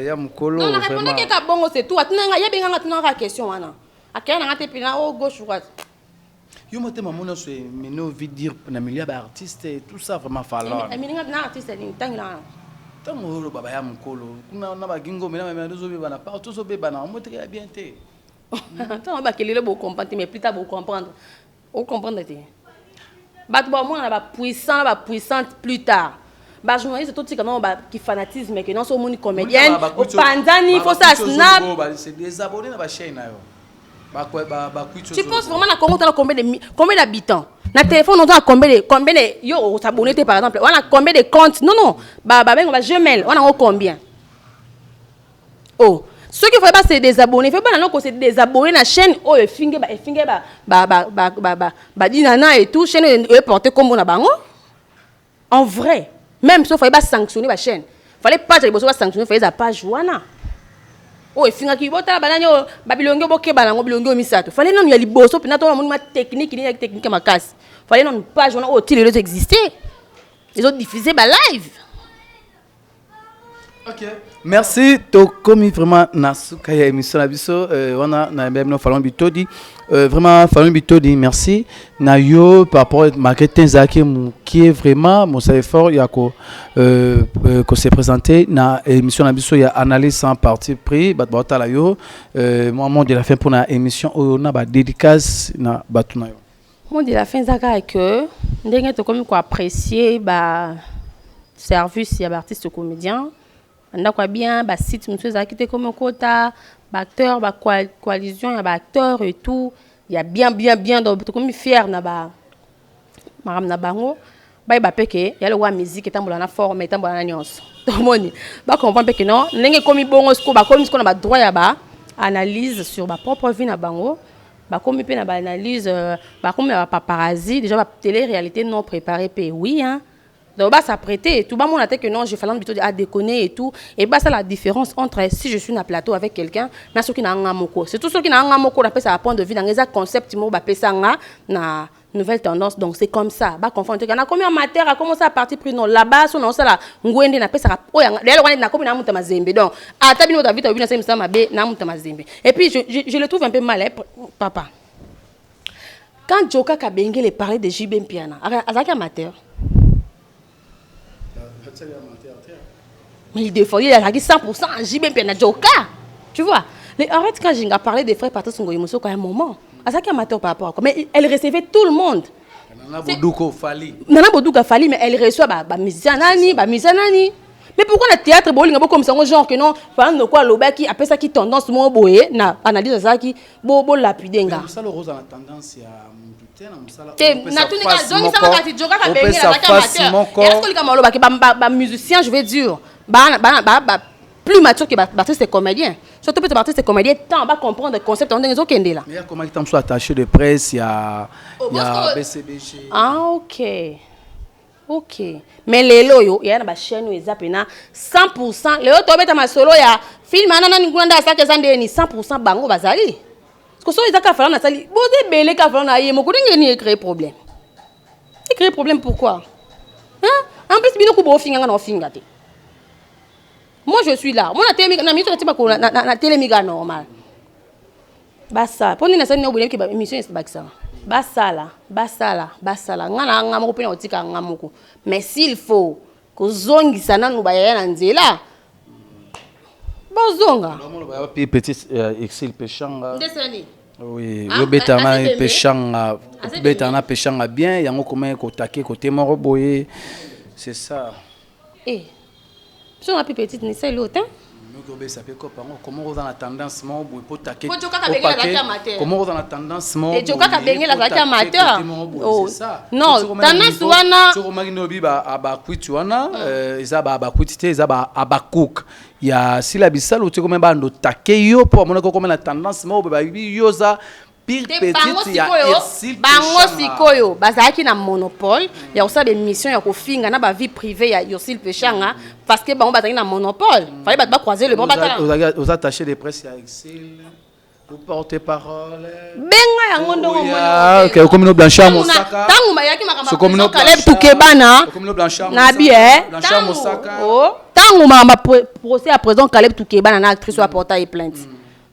Ya mukolo vraiment. Non, répondre que ka bongo c'est tout. Atunanga ya benga atunanga question wana. Akena ngate pina gauche droite. Yo mote mamona so meno veut dire na milieu ba artiste tout ça vraiment falloir. Mais na artiste ni tangila. Tango lo baba ya mukolo. Kuna na ba gingo mena me dozo beba na partout zo beba na mote ya bien té. Attends, ba kelele bo comprendre mais plus tard bo comprendre. O comprendre té. Ba to ba moi na ba puissante plus tard. Bah journaliste tout ça non bah qui fanatisme mais que non so moni comédienne au pandani faut ça snap c'est des abonnés na ba chaîne na yo ba tu penses vraiment na Congo t'as combien d'habitants na téléphone on a combien de yo s'abonner par exemple on a combien de comptes non bah ben ba jumelle on a combien oh ceux qui faut pas c'est des abonnés faut pas non que c'est des abonnés na chaîne oh finge ba dinana et tout chaîne est porter comme na bango en vrai. Même si il fallait pas sanctionner la chaîne. Il fallait pas sanctionner, il fallait la page wana. Oh, il finga ki bota bananyo babilongo boke banango bilongo misato. Fallait non y a liboso pina to na technique ni technique makasi. Fallait non page wana oh ti les exister. ils ont diffusé ma live. Ok. Merci. Comme vraiment nasuka ya émission la biso wana na même Fallon Bitodi vraiment Fallon Bitodi merci na yo par rapport au marketing zaki qui est vraiment mon savoir fort ya ko s'est présenté na émission la biso ya analyse sans parti pris batata la yo moment de la fin pour na émission on a ba dédicace na batuna yo. Moment de la fin zaka que ndenge to comme ko apprécier ba service ya ba artiste comédien. On a quoi bien, bah site monsieur Zakite comme quota, bah acteur, bah coalition, y a bah acteur et tout, il y a bien donc comme fier na bah madame na bango, bah il bah péké, y a le roi musique et tambola na forme et tambola na nuance. Tout le monde, bah comprend péké non, n'engé comme bon sco, bah comme ce qu'on a bah droit y bah analyse sur bah propre vie na bango, bah comme il na bah analyse, bah comme bah paparazzi, déjà bah télé-réalité non préparée, oui hein. Donc, bah, ça prêtait. Tout le monde a dit que non, je fallait plutôt à déconner et tout. Et bah, c'est la différence entre si je suis dans un plateau avec quelqu'un, na ceux qui n'ont pas moko. C'est tout ceux qui n'ont pas moko, on appelle ça à point de vue dans les concepts, ils appellent ça na nouvelle tendance. Donc, c'est comme ça. Bah, confondre. On a combien amateur a commencé à partir pris non là-bas, on a ça là, ngwende na appelle ça. Oh, d'ailleurs, on a combien na muta mazembe. Donc, à ta bino David, on a ça mabe na muta mazembe. Et puis, je le trouve un peu mal, papa. Quand Joka Kabengele parlait de JB Mpiana, Azaki amateur. Mais il défendait, il a dit 100% en JB Mpiana Joka. Tu vois. Arrête quand j'ai parlé des frères Patrice Ngoyimoso quand un moment. Azaki amateur par rapport à quoi. Mais elle recevait tout le monde. Nana Bodouko Fali. Nana Bodouko Fali, mais elle reçoit bah Mizanani, bah Mizanani. Mais pourquoi le théâtre bowling a comme ça genre que non, par exemple quoi l'oba qui appelle ça qui tendance mon boye na analyse ça qui bo lapidenga. Ça le rose a la tendance ya mututena musala. Na tout nega zongi ça va Joka ka bengi la amateur. Est-ce que les gars loba qui ba musicien je veux dire ba plus mature que Baptiste comédien. Surtout peut Baptiste comédien tant va comprendre le concept on est okende là. Mais comment ils sont attachés de presse il y a BCBG. Ah OK. Ok. Mais les loyaux, il y a une chaîne où ils appellent 100%. Les autres, ils ont solo, il y a film, il y a 100% bango bazali. Parce que si ils ont fait ça, ils ont belé qu'à faire ça, ils ont créé problème. Ils créent problème pourquoi? Hein? En plus, ils ont fait moi, je suis là. Moi, la télé normal. Bassa. Pour nous, nous avons une émission qui Basala. Ngana ngamo pena otika ngamoko. Mais s'il faut que zongisa na nubaya na nzela. Bozonga. Petit exil pechanga. Ndesani. Oui, le betana pechanga, betana pechanga bien, yango comment ko taquer côté moro boyer. C'est ça. Eh. Si on a plus petite ni c'est l'autre. Comment on a la tendance pour taquer. Comment on a la tendance et Joka ka bengi la zaki amateur. Oh. Non, tendance wana. Sur Marinobi ba kwiti wana, isa ba kwiti te, isa ba abakouk. Ya si la bisalo tu comme ba ndo taquer yo pour mon ko comme la tendance ba yo za pire petite ya Ersil bango sikoyo bazaki na monopole ya osaba émission ya kofinga na ba vie privée ya Ersil Pechanga parce que bango bazaki na monopole fallait ba croiser le bon bataille aux attachés de presse ya Ersil pour porter parole benga yango ndongo mona OK comme no Blanchard Mosaka tangu mayaki makamba Caleb Tukebana na bien Blanchard Mosaka oh tangu mamba procès à présent Caleb Tukebana na actrice à porter plainte.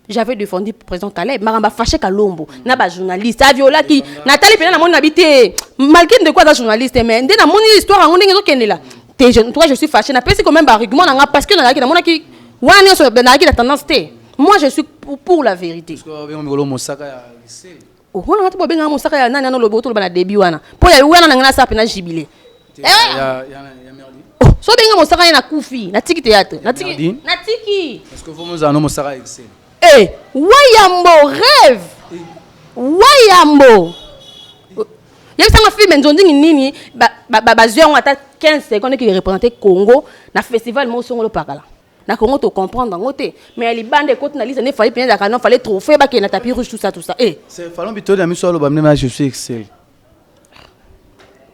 J'avais défendu le président Caleb, Maramba fâché Kalombo, na ba journaliste, a viola qui Nathalie Pena na mon habité, malgré de quoi da journaliste mais ndé na mon histoire on ndengo kende là. Toi je suis fâché na pesi quand même argument na parce que na ki na mona ki wana so na ki la tendance té. Moi je suis pour la vérité. Parce que ngolo Mosaka ya lycée. Oh on a to benga Mosaka ya nani na lobo to na début wana. Po ya wana na sa pena jubilé. Ya merdi. Oh so benga Mosaka na kufi, na tiki théâtre, na tiki. Parce que vous nous en Mosaka excès. Eh, Wayambo rêve. Wayambo. Il y a un film nzondi nini ba zion ata 15 secondes qui représentait Congo na festival mo songolo pakala. Na Congo to comprendre ngote mais les bandes côté na liste ne fallait bien d'accord non fallait trophée ba ke na tapis rouge tout ça. Eh, c'est Fallon Bitodi ami so lo ba mena je suis excel.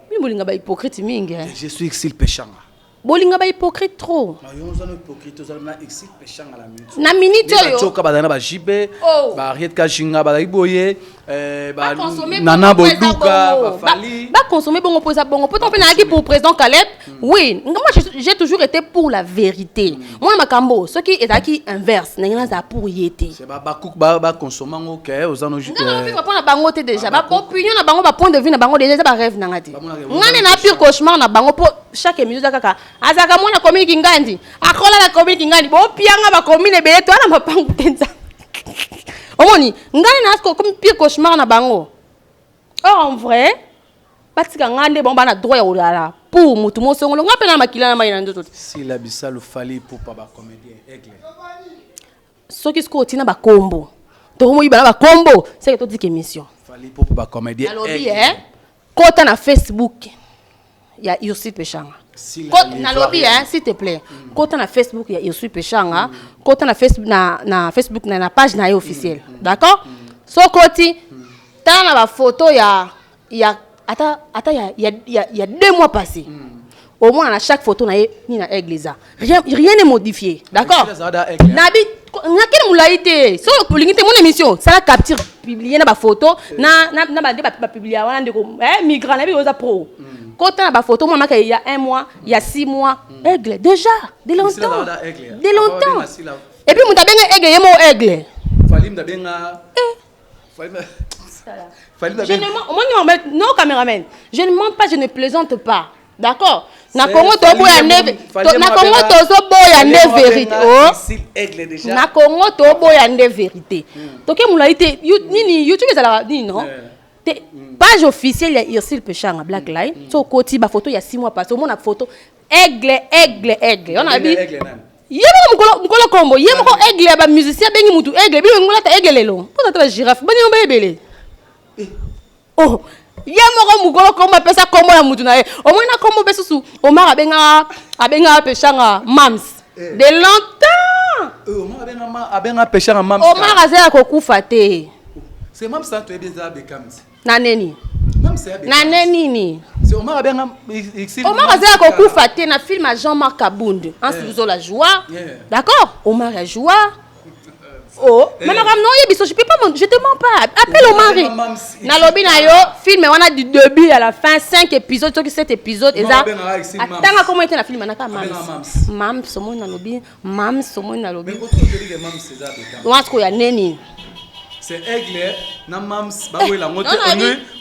Mi bolinga ba hypocrite mingi. Je suis excel Pechanga. Bolinga ba hypocrite trop. Ma yo nzano hypocrite ozana excel Pechanga la minute. Na minute yo. Choka ba dana ba jibe ba riet ka jinga ba iboye Nana Boduka, Fali. Consommer bon opposé bon. Peut-on penser pour président Caleb? Oui, moi j'ai toujours été pour la vérité. Moi Makambo, ce qui est acquis inverse, n'est pas pour y être. C'est ba consommer OK aux anges. Non, on va prendre la bangote déjà. Ba opinion na bango, ba point de vue na bango déjà ba rêve nangati. Ngane na pire cauchemar na bango pour chaque émission kaka. Azaka mona commune kingandi. Akola la commune kingandi. Bo pianga ba commune be to na mapangu tenza. Omoni, ngane na asko comme pire cauchemar na bango. Or en vrai, batika ngande bon bana droit ya olala pour mutu mosongolo ngape na makila na mayina ndoto. Si la bisalo fali pour pas ba comédien aigle. Soki sko tina ba kombo. To mo yibana ba kombo, c'est que to dit émission. Fali pour pas ba comédien aigle. Kota na Facebook. Il y a Ursi Pechanga. Na lobby s'il te plaît. Kota na Facebook il y a Ursi Pechanga. Kota na Facebook na Facebook na page na officielle. D'accord? So koti tana ba photo il y a 2 mois passés. Au moins à chaque photo na ni na église. Rien n'est modifié. D'accord? Nabi ngakene mulaité. So polingite mon émission, ça la capture publier na ba photo na ba publier wana ndeko migrant na bi oza pro. Quand on a des photos, il y a 1 mois, il y a 6 mois, aigle, déjà, de longtemps. De longtemps. Et puis, vous avez aigle, il y a aigle. Non, caméraman, je ne mens pas, je ne plaisante pas. D'accord? Na Congo tobo ya neve, na Congo tozo boya neve vérité. Oh. Na Congo tobo ya neve vérité. Toke mulaité, nini YouTube ezala nini non? Page officielle il y a Ursil Pechanga Black Line. So côté ba photo il y a 6 mois passé. On a photo aigle. On a vu. Yemo mukolo kombo, yemo ko aigle ba musicien bengi mutu aigle, bi ngola ta aigle lelo. Pour ta girafe, bani on bebele. Oh, yemo ko mukolo kombo pesa kombo ya mutu na e. O mona kombo besusu, Omar abenga Pechanga Mams. De longtemps. Omar abenga Pechanga Mams. Omar azela ko kufa te. C'est Mams ça tu es bien Bekams. Naneni. Naneni ni. C'est Omar abenga Omar azela ko kufa te na film à Jean-Marc Kabund. En sous la joie. D'accord? Omar a joué. Oh, mais madame non, je peux pas, je te mens pas. Appelle Omar. Na lobby na yo, film on a du début à la fin 5 épisodes, 7 épisodes et ça. Attends comment était la film na ka Mams. Mams somo na lobby, Mams somo na lobby. Mais autour de Mams c'est ça Bekams. Moi ce qu'il y a neni. C'est aigle na Mams ba wela ngote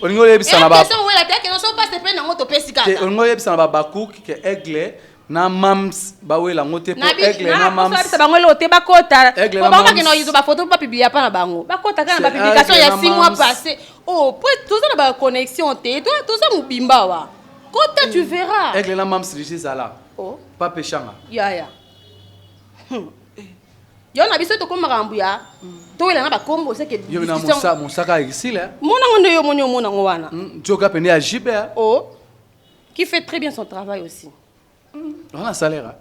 ongo yebisa na ba. Question wela te que non sont pas se prendre ngoto pesika. Ongo yebisa na ba bakouk que aigle na Mams ba wela ngote pour aigle na Mams. Na ça bango lote ba kota. Ko ba ka no yizo ba photo ba publier pa na bango. Ba kota kana ba publication il y a 6 mois passés. Oh, pour tout ça na ba connexion te. Toi tout ça mubimba wa. Kota tu verras. Aigle na Mams Régis Zala. Oh. Pas Pechanga. Ya. Yo na biso to ko makambu ya. To wela na ba kombo c'est que yo na musaka ici là. Mona ngondo yo mona ngwana. Joka pende à Gilbert. Oh. Qui fait très bien son travail aussi. On a salaire.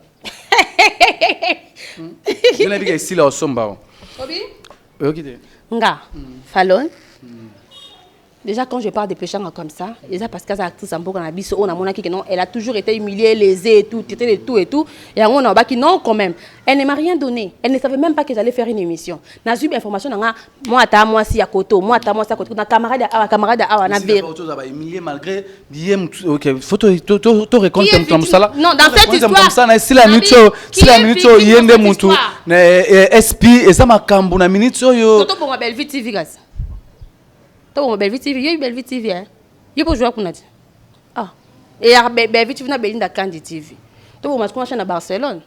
Je n'ai pas ici là au somba. Obi? OK. Nga. Fallon. Déjà quand je parle de Pechanga comme ça, déjà parce que ça actrice en beaucoup na biso on a mona qui non, elle a toujours été humiliée, lésée et tout, traitée de tout et tout. Et on a qui non quand même. Elle ne m'a rien donné. Elle ne savait même pas que j'allais faire une émission. N'a eu information nga moi ta moi si à côté, moi ta moi si à côté na camarade à na ver. Auto ça va humilier malgré bien OK, photo to raconte comme ça là. Non, dans cette histoire comme ça na si la minute yende mutu na SP et ça makambo na minute yo. Photo pour ma belle vie TV gas. Toi, Belle TV, il y a Belle TV, hein. Il peut jouer pour nous. Ah. Et Belle TV na Belinda Kandi TV. Toi, ma chaîne à Barcelone.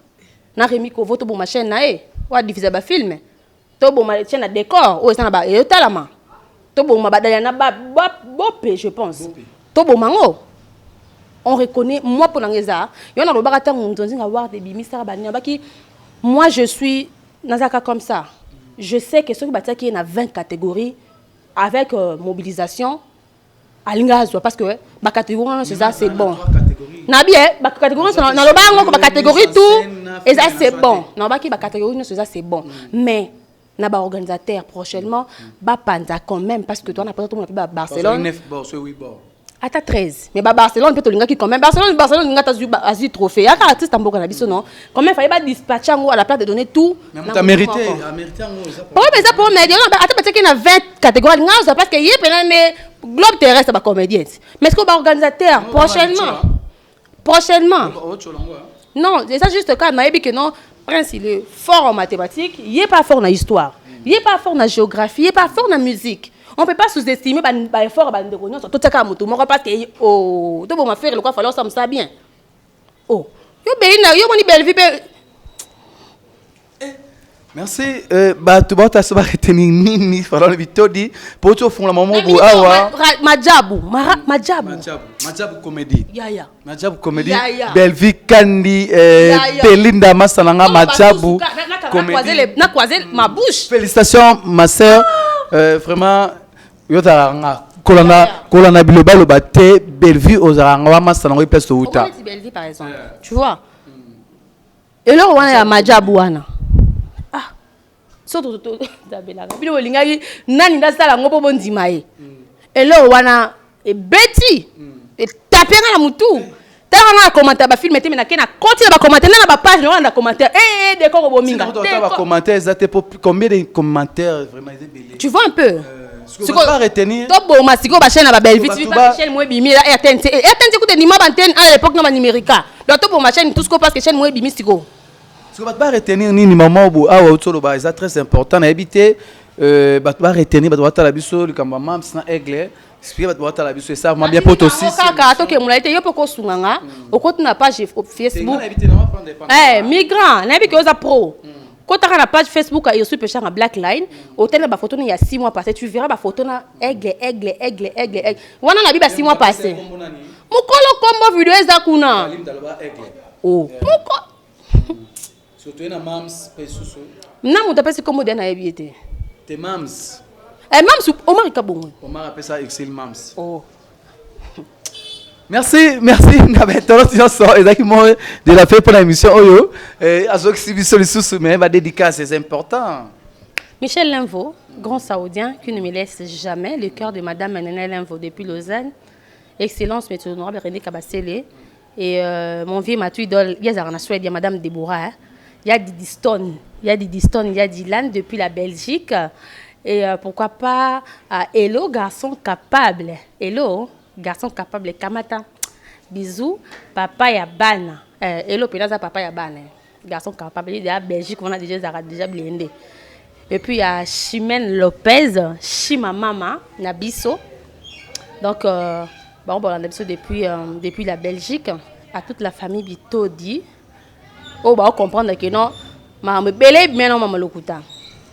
Na Rémi Kovo, toi, ma chaîne na ou diffuser ba film. Toi, ma chaîne à décor, ou ça na ba et talama. Toi, ma badala na ba bopé, je pense. Toi, mango. On reconnaît moi pour n'angeza. Yon na lo barata ngonzi nga war de bimisa ba baki. Moi, je suis nazaka comme ça. Je sais que ceux qui battent qui est na 20 catégories. Avec mobilisation, parce que la catégorie, c'est ça, c'est bon. Nabi, la catégorie, la catégorie tout, et ça, c'est bon. Non, la catégorie, c'est ça, c'est bon. Mais, na ba organisateur prochainement, ba panza quand même, parce que toi, on a pas tout le monde à Barcelone. Ata 13. Mais Barcelone peut te linga qui quand même. Barcelone a eu trophée. Il y a un artiste en Boka Nabiso, non? Quand même, il fallait pas dispatcher à la place de donner tout. Mais tu as mérité. Oui, mais ça pour m'aider. Attends, parce qu'il y a 20 catégories. Non, c'est parce qu'il y a un globe terrestre à comédien. Mais est-ce qu'on va organisateur prochainement? Non, c'est ça juste le cas. Que non, Prince, il est fort en mathématiques. Il n'est pas fort en histoire. Il n'est pas fort en géographie. Il n'est pas fort en musique. On ne peut pas sous-estimer l'effort de réunion sur tout ça comme tout. Moi, parce que oh, tout bon faire le quoi falloir ça me ça bien. Oh, yo belle vie. Merci. Bah tu vas t'asseoir retenir ni falloir le vitodi pour tu fond la maman ou awa. Majabu comédie. Ya. Majabu comédie. Belle vie Kandi Belinda Masalanga Majabu comédie. Na croisé ma bouche. Félicitations ma sœur. Vraiment Yota kolana biloba lo bate Bellevue aux aranga masana ngo place uta. Bellevue par exemple. Tu vois. Et là on a Majabu wana. Ah. Surtout dabela. Bilo lingaki nani ndasala ngo po ndima e. Et là wana e Betty. Et taper na mutu. Tanga commentaire ba film était na kena continue ba commentaire na ba page na commentaire décor bominga. Ba commentaire ça combien de commentaires vraiment tu vois un peu. Ce qu'on va retenir. Top bon masiko ba chaîne ba belle vite chaîne moi bimi RTNC écoute ni ma antenne à l'époque na numérique. Donc top bon ma chaîne tout ce qu'on passe que chaîne moi bimi siko. Ce qu'on va retenir ni maman bo ah autour ba c'est très important na habiter ba retenir ba ta la biso le kamba mam sna aigle. Expliquer ba ta la biso ça m'a bien pote aussi. Kaka to ke mula ite yo poko sunganga au compte na page Facebook. Migrant na bi ke oza pro. Quand tu as la page Facebook, il y a super cher en Black Line. Au tel la photo il y a 6 mois passés, tu verras la photo na aigle. On a la Bible 6 mois passés. Mon colo combo vidéo est zakuna. Oh. Surtout na mams pesusu. Na mo tapé comme moderne na yebité. Tes mams. Mams Omar Kabongo. Omar appelle ça Excel mams. Oh. Merci. Exactement de la fait pour l'émission Oyo. À ce exhibition les sous mais ma dédicace c'est important. Michel Linvo, grand saoudien qui ne me laisse jamais, le cœur de Madame Nenel Linvo depuis Lausanne. Excellence, M. Honorable René Kabasele. Et mon vieux Mathieu idole, il y a Suède, il y a Madame Deborah. Il y a Didi Stone, il y a Dylan depuis la Belgique. Et pourquoi pas Hello, garçon capable. Hello. Garçon capable Kamata. Bisous, papa ya bana. Hello Penaza papa ya bana. Garçon capable de la Belgique, on a déjà blindé. Et puis il y a Chimène Lopez, Chima Mama, Nabiso. Donc bon on a depuis la Belgique à toute la famille Bitodi. Oh bah on comprendre que non, maman belé mais non maman lokuta.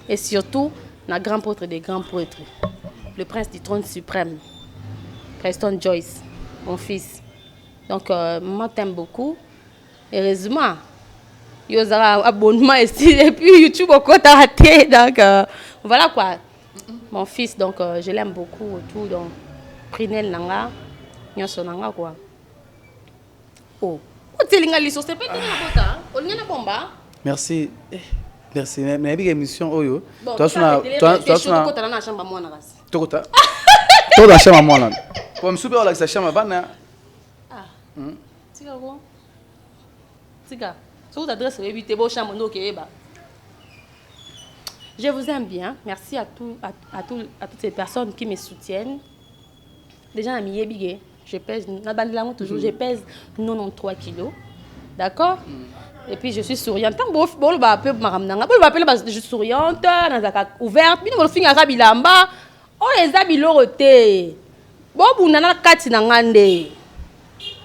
Et surtout na grand prêtre des grands prêtres. Le prince du trône suprême. Preston Joyce, mon fils. Donc, maman t'aime beaucoup. Heureusement, il y a un abonnement ici et puis YouTube au côté raté. Donc, voilà quoi. Mon fils, donc, je l'aime beaucoup. Tout, donc, Prinel Nanga, Nyoso Nanga quoi. Oh, c'est merci. Merci. Mais il y a une émission Oyo. Toi, tu as Tout la chambre à moi là. Pour me souper la chambre à bana. Ah. Tika quoi? Tika. Sur l'adresse éviter vos chambres no keba. Je vous aime bien. Merci à toutes ces personnes qui me soutiennent. Les gens amis bigé. Je pèse toujours je pèse 93 kilos. D'accord? Et puis je suis souriante. Tant bon ba peu maramnanga. Bon ba je suis souriante, nazaka ouverte. Bino fin arabilamba. Oh les habits loroté. Bobu nana kati na ngande.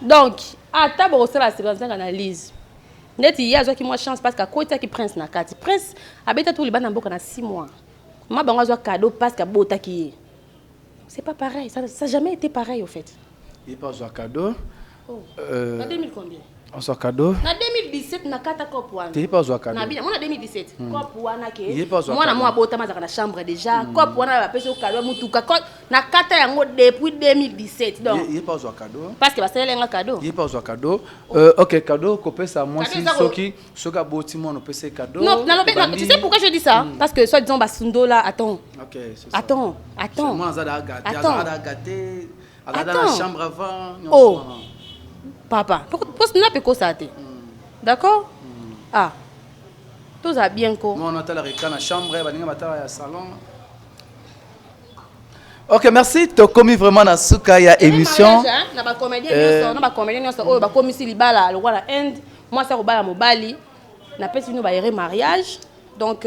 Donc, ata bo ça la séquence analyse. Net il y a qui moi chance parce qu'à côté qui prince na kati. Prince abeta tout le bana mboka na 6 mois. Ma bango zo cadeau parce qu'à bota qui. C'est pas pareil, ça n'a jamais été pareil au fait. Il pas zo cadeau. Oh. En 2000 combien? On soit cadeau. En 2017 na kata cop wana. Tu pas zo cadeau. Na bien, moi en 2017. Cop wana ke. Moi na moi bota ma na chambre déjà. Cop wana ba pesa cadeau mutuka na kata yango depuis 2017. Donc. Il pas zo cadeau. Parce que ba sele nga cadeau. Il pas zo cadeau. OK, cadeau ko pesa moi si soki boti mon pesa cadeau. Non, tu sais pourquoi je dis ça? Parce que soit disons ba sundo là, attends. OK, c'est ça. Attends. Moi ça da gâter. dans la chambre avant. Oh, papa, pourquoi tu n'as pas que ça? D'accord? Ah, tout ça bien quoi. On attend la chambre, la salon. Ok, merci. Tu as commis vraiment dans ce cas, il y a émission. On a comédien, on a comédien, on a commis si libala, le roi la Inde. Moi, c'est au Bali. On a pas si nous va mariage. Donc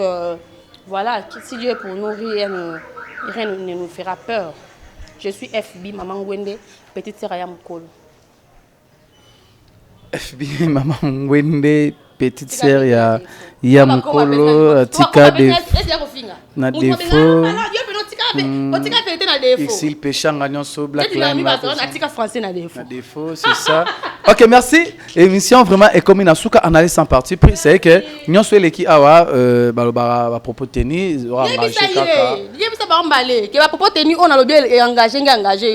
voilà, si Dieu est pour nous, rien ne nous fera peur. Je suis FB, maman Wende, petite sœur Ayam Kolo. FB, maman Wende, petite sœur Ayam Kolo, tika de na défaut. Ici, le péché en gagnant sur Black Line. Na défaut, c'est ça. Ok, merci. Émission vraiment est comme une asuka analyse sans parti pris. C'est que nous sommes les qui awa à propos de tennis, on a engagé kaka. À propos de tennis, on a le bien engagé.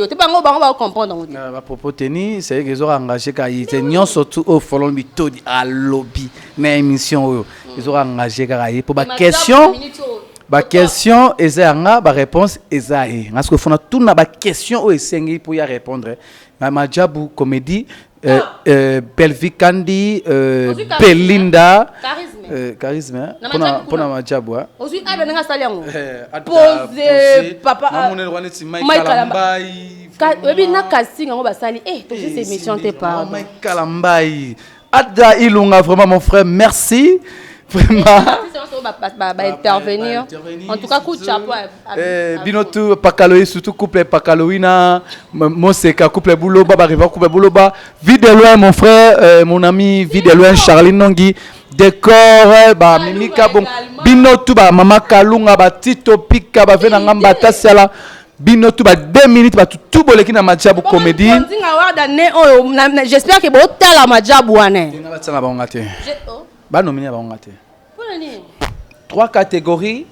Tu pas on va comprendre. À propos de tennis, c'est que ils ont engagé kaka. Ils ont surtout au follow méthode à lobby. Mais émission ils ont engagé kaka. Pour ma question. Ba question ezanga ba réponse ezae parce que fona tout na ba question o esengi pour y répondre na majabu comédie Belvikandi Belinda charisme pona majabu ozu abe nga sali yango poser papa mamone rwaneti Michael Mbai webi na casting ngo ba sali to cette émission t'es pas Michael Mbai Ada Ilunga vraiment mon frère merci. Vraiment. Intervenir. En tout cas, coup de chapeau. Binotu Pakaloï, surtout couple Pakaloïna, Moseka, couple Bouloba, Bariva, couple Bouloba. Vie de loin, mon frère, mon ami, vie de loin, Charline Nongi. Décor, Mimika, bon. Binotu, Mama Kalunga, Tito Pika, Venangamba, Tassiala. Binotu, 2 minutes, tout bolé qui n'a pas de comédie. J'espère que vous avez la Madjabou. Bah nominé à 3 catégories.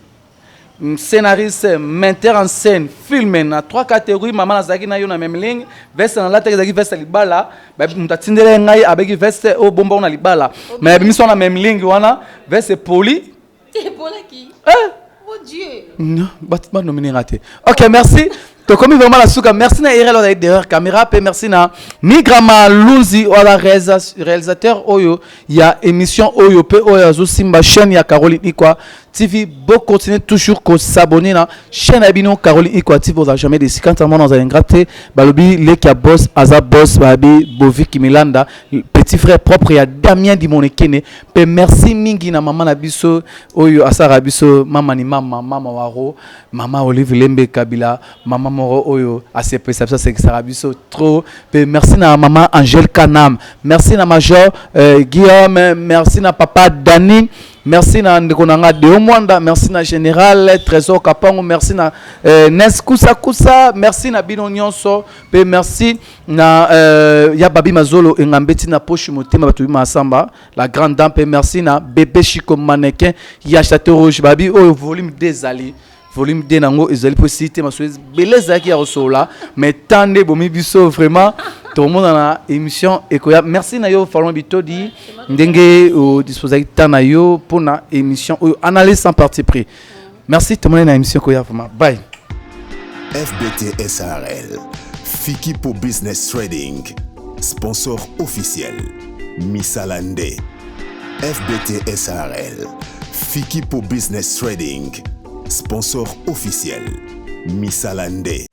Scénariste, metteur en scène, film na 3 catégories. Maman Nazaki na yo na même ligne. Veste na la tête Zaki veste libala. Bah mutatindele ngai avec veste au bonbon na libala. Mais bimi sont na même ligne wana. Veste poli. C'est poli qui? Mon Dieu. Non, bah nominé raté. Ok, merci. Tu comme vraiment la souka. Merci na Irel derrière caméra. Puis merci na Migrama Lunzi ou la réalisateur Oyo. Il y a émission Oyo pe Oyo Simba chaîne ya Caroline Ikwa TV. Bon continuer toujours à s'abonner na chaîne Abino Caroline Ikwa TV. Vous avez jamais décidé quand on a un gratté. Balobi les qui a boss Aza boss babi Bovi Kimilanda petit frère propre ya Damien Dimonekene. Pe merci mingi na maman na biso Oyo Asara biso mama ni mama waro mama Olive Lembe Kabila mama Moro Oyo à ses perceptions c'est que ça rabiso trop. Merci na maman Angèle Kanam, merci na major Guillaume, merci na papa Dani, merci na Ndekonanga de Omwanda, merci na général Trésor Kapango, merci na Neskusa Kusa, merci na Bino Nyonso, merci na ya Babi Mazolo Ngambeti na Poche Motema Batu Masamba, la grande dame, merci na bébé Chico mannequin ya Château Rouge Babi Oyo volume des alliés. Volume de nango ezali possibilité masoise beleza qui a reçola mais tande bomi biso vraiment tout le monde dans la émission ekoya merci na yo Fallon Bitodi ndenge au dispositif tanayo pour na émission analyse sans parti pris merci tout le monde dans émission ekoya vraiment bye FBT SARL Fiki pour Business Trading sponsor officiel Misalande FBT SARL Fiki pour Business Trading sponsor officiel Misalande.